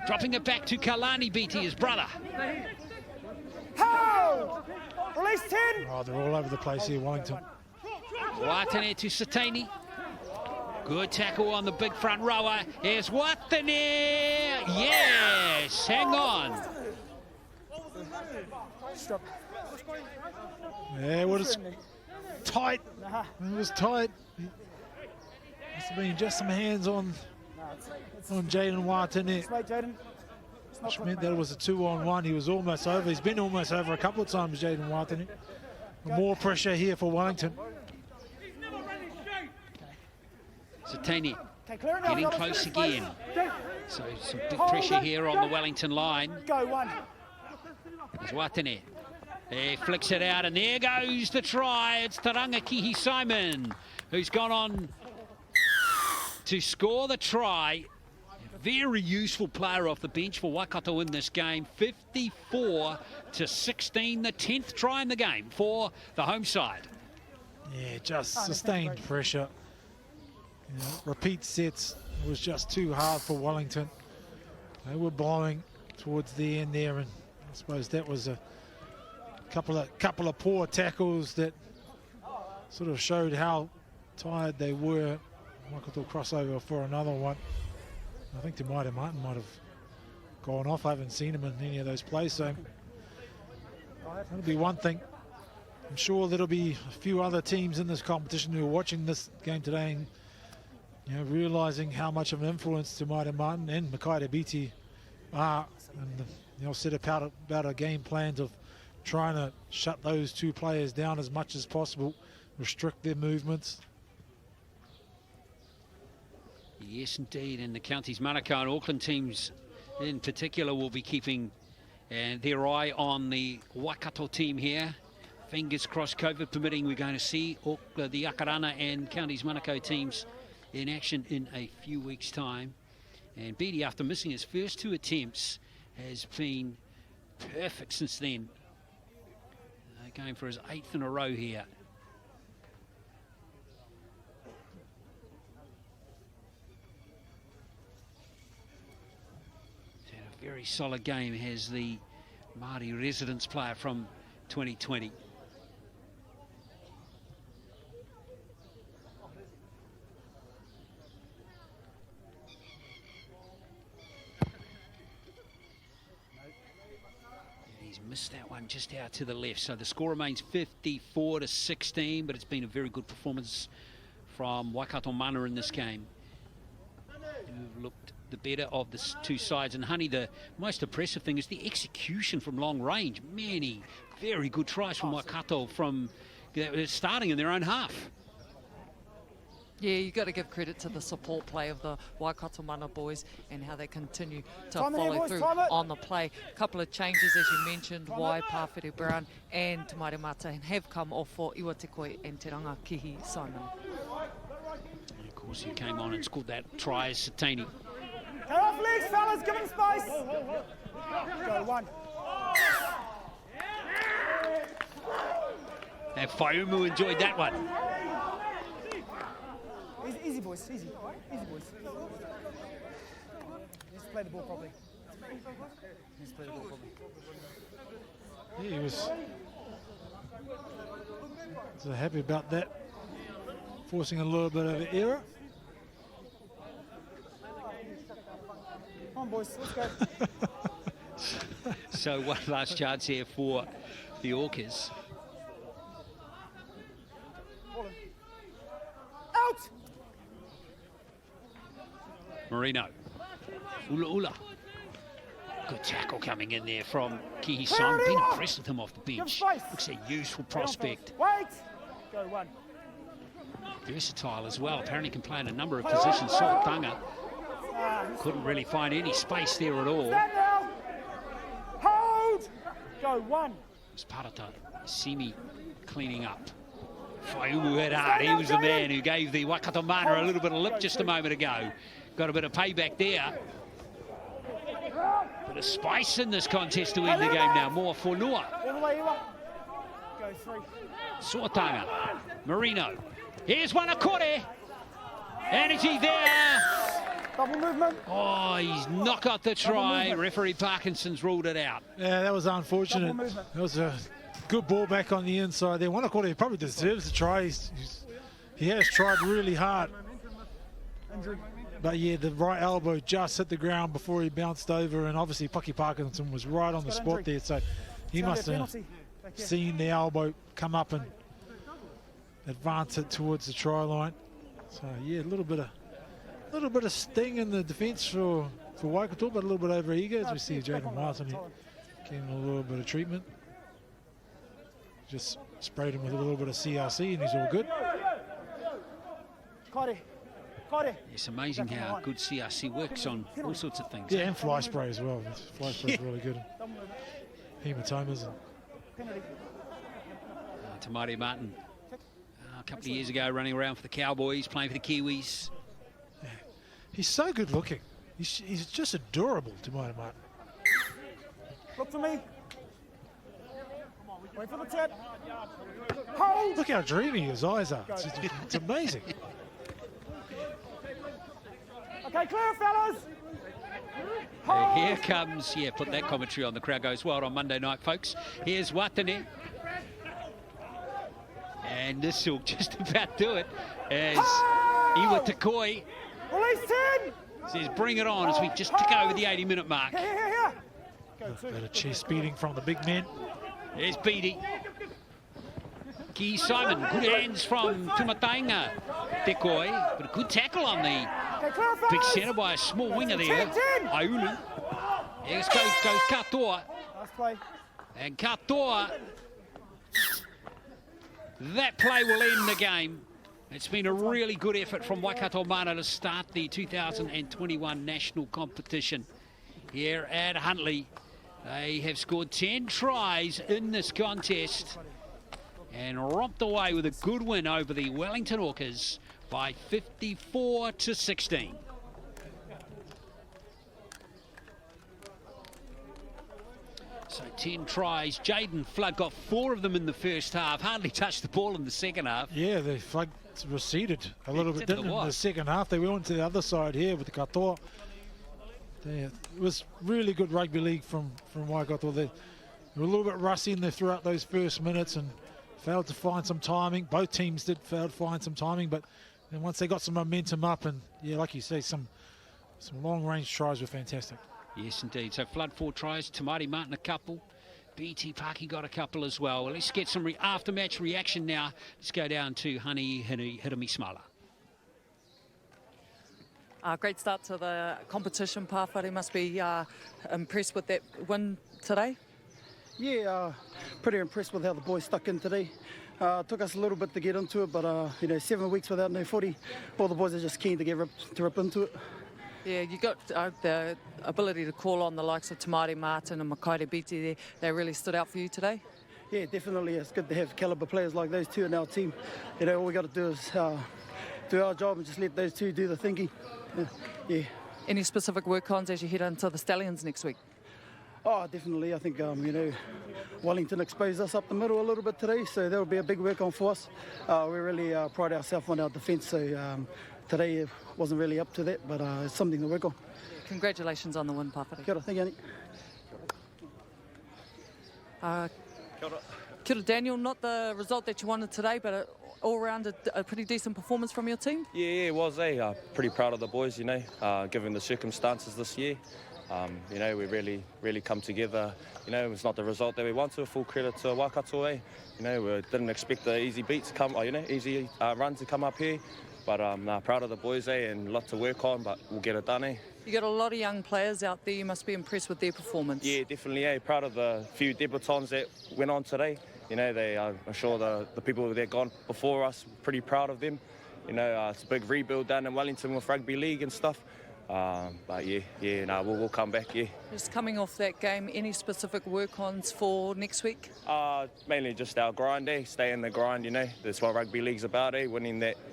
dropping it back to Kalani Beatty, his brother. Hold. Release 10. Oh, they're all over the place here, Wellington. Watane to Satani. Good tackle on the big front rower. Here's Watane. Yes, hang on. Stop. Yeah, well, it's tight. It was tight. Must have been just some hands on Jaden Watane. Wait, Jaden. Which meant that it was a 2-on-1. He was almost over. He's been almost over a couple of times, Jaden Watane. More pressure here for Wellington. Satani getting close again. So some big pressure here on the Wellington line. Go 1. There's Watane. He flicks it out, and there goes the try. It's Taranga Kihi Simon, who's gone on to score the try. very useful player off the bench for Waikato in this game. 54-16, the 10th try in the game for the home side. Yeah, just sustained pressure. You know, repeat sets was just too hard for Wellington. They were blowing towards the end there, and I suppose that was a couple of poor tackles that sort of showed how tired they were. Waikato crossover for another one. I think Martin might have gone off. I haven't seen him in any of those plays, so that'll be one thing. I'm sure there'll be a few other teams in this competition who are watching this game today and, you know, realising how much of an influence Martin and Makai Biti are, and they'll set about a game plan of trying to shut those two players down as much as possible, restrict their movements. Yes, indeed, and the counties Manukau and Auckland teams in particular will be keeping their eye on the Waikato team here. Fingers crossed, COVID permitting, we're going to see the Akarana and counties Manukau teams in action in a few weeks' time. And Beattie, after missing his first 2 attempts, has been perfect since then. Going for his 8th in a row here. He's had a very solid game, has the Māori residence player from 2020. Missed that one just out to the left, so the score remains 54-16, but it's been a very good performance from Waikato Mana in this game, who've looked the better of the two sides. And Honey, the most impressive thing is the execution from long range. Many very good tries from Waikato from starting in their own half. Yeah, you've got to give credit to the support play of the Waikato Mana boys and how they continue to follow through on the play. A couple of changes, as you mentioned, Wai, Pāwhiri Brown and Te Maire Mata have come off for Iwatekoi and Te Rangakihi Simon. And of course, he came on and scored that try as Satani. Get off legs, fellas, give him space. Go, 1. And Whaumu enjoyed that one. Easy, boys, easy. Easy, boys. Let's play the ball properly. Yeah, he was so happy about that, forcing a little bit of error. Come on, boys, let's go. So one last chance here for the Orcas. Out! Marino. Ula. Good tackle coming in there from Kihi Song. Been impressed with him off the bench. Looks a useful prospect. Wait! Go, 1. Versatile as well. Apparently can play in a number of positions. Soltanga couldn't really find any space there at all. Stand now! Hold! Go, 1. It's Parata Simi cleaning up. Whaumu hit hard. He was the man who gave the Waikato Mana a little bit of lip just a moment ago. Got a bit of payback there. Bit of spice in this contest to win the game now. More for Noa. Go, 3. Sortanga. Marino. Here's one Akore. Energy there. Double movement. Oh, he's knocked out the try. Referee Parkinson's ruled it out. Yeah, that was unfortunate. That was a good ball back on the inside there. One Akore probably deserves a try. He has tried really hard. But yeah, the right elbow just hit the ground before he bounced over, and obviously Paki Parkinson was right on the spot there, so he must have seen the elbow come up and advance it towards the try line. So yeah, a little bit of sting in the defence for Waikato, but a little bit over eager as we see Jaden Martin getting a little bit of treatment. Just sprayed him with a little bit of CRC and he's all good. It's amazing how good CRC works on all sorts of things. Yeah, and fly spray as well. Fly spray is really good. Hematomas. Te Maire Martin, a couple of years ago, running around for the Cowboys, playing for the Kiwis. Yeah. He's so good looking. He's just adorable, to my mind. Look for me. Wait for the tip. Hold. Look how dreamy his eyes are. It's amazing. Okay, clear, fellas. Here comes, put that commentary on. The crowd goes wild on Monday night, folks. Here's Watane. And this will just about do it as Iwa Takoi Release 10. says bring it on as we just tick over the 80-minute mark. Here. Bit of chest beating from the big man. There's Beatty. Ki Simon, good hands from Tumatainga. Tekoi, but a good tackle on the big centre by a small winger there. Aiulu. There goes Katoa. Nice play. And Katoa, that play will end the game. It's been a really good effort from Waikato Mana to start the 2021 national competition here at Huntly. They have scored 10 tries in this contest and romped away with a good win over the Wellington Orcas by 54-16. So 10 tries. Jaden Flood got 4 of them in the first half. Hardly touched the ball in the second half. Yeah, the Flood receded a little bit, didn't it, in the second half. They went to the other side here with the Katoa. It was really good rugby league from Waikato. They were a little bit rusty throughout those first minutes and failed to find some timing. Both teams did fail to find some timing, but then once they got some momentum up and, like you say, some long-range tries were fantastic. Yes, indeed. So Flood 4 tries, Tamari Martin a couple, BT Paki got a couple as well. Let's get some after-match reaction now. Let's go down to Hani Hirami Smala. Great start to the competition. Pawhare must be impressed with that win today. Yeah, pretty impressed with how the boys stuck in today. Took us a little bit to get into it, but 7 weeks without no footy, all the boys are just keen to rip into it. Yeah, you got the ability to call on the likes of Tamari Martin and Makaire Biti there. They really stood out for you today. Yeah, definitely. It's good to have calibre players like those two in our team. All we got to do is do our job and just let those two do the thinking. Yeah. Any specific work-ons as you head into the Stallions next week? Oh, definitely. I think, Wellington exposed us up the middle a little bit today, so that'll be a big work-on for us. We really pride ourselves on our defence, so today it wasn't really up to that, but it's something to work on. Congratulations on the win, Pawhare. Kia ora, thank you, Annie. Kia ora, Daniel. Not the result that you wanted today, but all around a pretty decent performance from your team? Yeah, it was. Pretty proud of the boys, given the circumstances this year. We really come together. It's not the result that we wanted. Full credit to Waikato. We didn't expect the easy beat to come, easy run to come up here. But proud of the boys, and a lot to work on, but we'll get it done. You got a lot of young players out there. You must be impressed with their performance. Yeah, definitely. Proud of the few debutants that went on today. I'm sure the people that gone before us, pretty proud of them. It's a big rebuild down in Wellington with rugby league and stuff. But we'll come back. Just coming off that game, any specific work-ons for next week? Mainly just our grind, stay in the grind. That's what rugby league's about,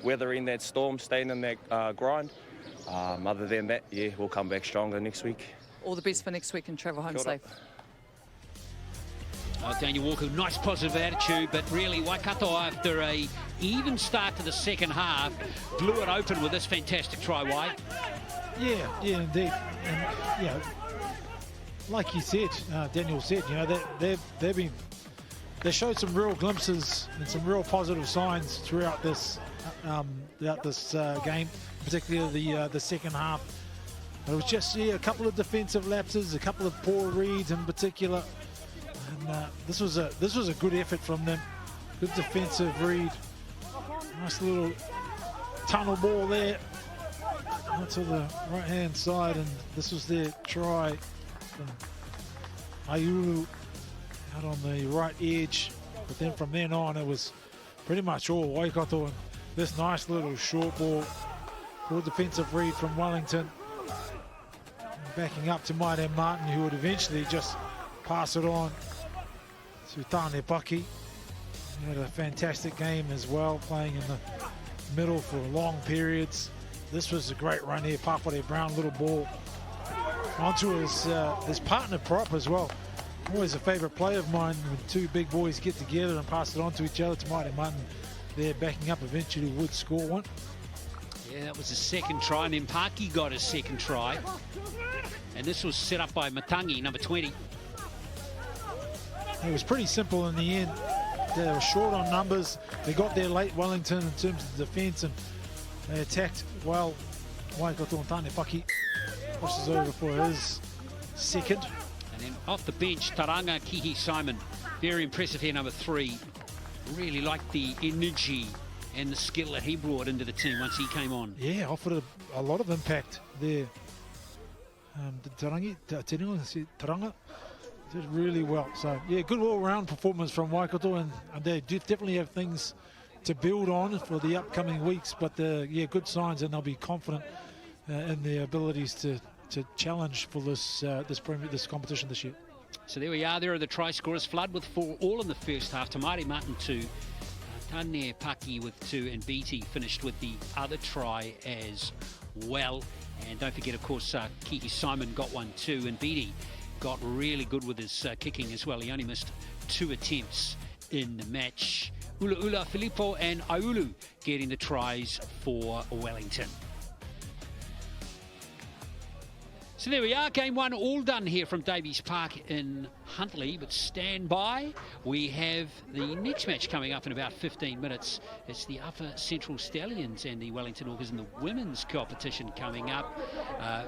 weathering that storm, staying in that grind. Other than that, we'll come back stronger next week. All the best for next week and travel home safe. Daniel Walker, nice positive attitude, but really Waikato, after a even start to the second half, blew it open with this fantastic try, Wai. Yeah, indeed. And, like you said, Daniel said, they showed some real glimpses and some real positive signs throughout this game, particularly the second half. But it was just a couple of defensive lapses, a couple of poor reads in particular. And this was a good effort from them. Good defensive read. Nice little tunnel ball there to the right-hand side, and this was their try from Aiulu out on the right edge. But then from then on, it was pretty much all Waikato, and this nice little short ball. Good defensive read from Wellington. And backing up to Maite Martin, who would eventually just pass it on to Tane Paki. He had a fantastic game as well, playing in the middle for long periods. This was a great run here. Pawhare Brown, little ball onto his partner prop as well. Always a favourite play of mine when two big boys get together and pass it on to each other. Tamari Martin there backing up, eventually would score one. Yeah, that was his second try, and then Paki got his second try. And this was set up by Matangi, number 20. It was pretty simple in the end. They were short on numbers. They got there late, Wellington, in terms of the defence, and they attacked well. Waikato and Tane Paki crosses over for his second. And then off the bench, Taranga Kihi Simon. Very impressive here, number 3. Really liked the energy and the skill that he brought into the team once he came on. Yeah, offered a lot of impact there. Taranga did really well. So, yeah, good all-round performance from Waikato, and they definitely have things to build on for the upcoming weeks. But, yeah, good signs, and they'll be confident in their abilities to challenge for this competition this year. So there we are. There are the try scorers. Flood with 4 all in the first half. Tamari Martin 2. Tane Paki with 2, and Beatty finished with the other try as well. And don't forget, of course, Kiki Simon got one too, and Beatty got really good with his kicking as well. He only missed 2 attempts in the match. Ula Filippo and Aulu getting the tries for Wellington. So there we are, game 1 all done here from Davies Park in Huntly, but stand by. We have the next match coming up in about 15 minutes. It's the Upper Central Stallions and the Wellington Orcas in the women's competition coming up.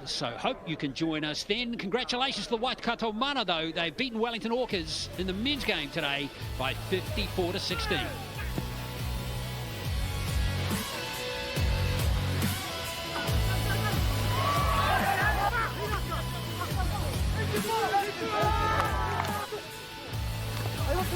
So hope you can join us then. Congratulations to the Waikato Mana, though. They've beaten Wellington Orcas in the men's game today by 54-16. Hey, look,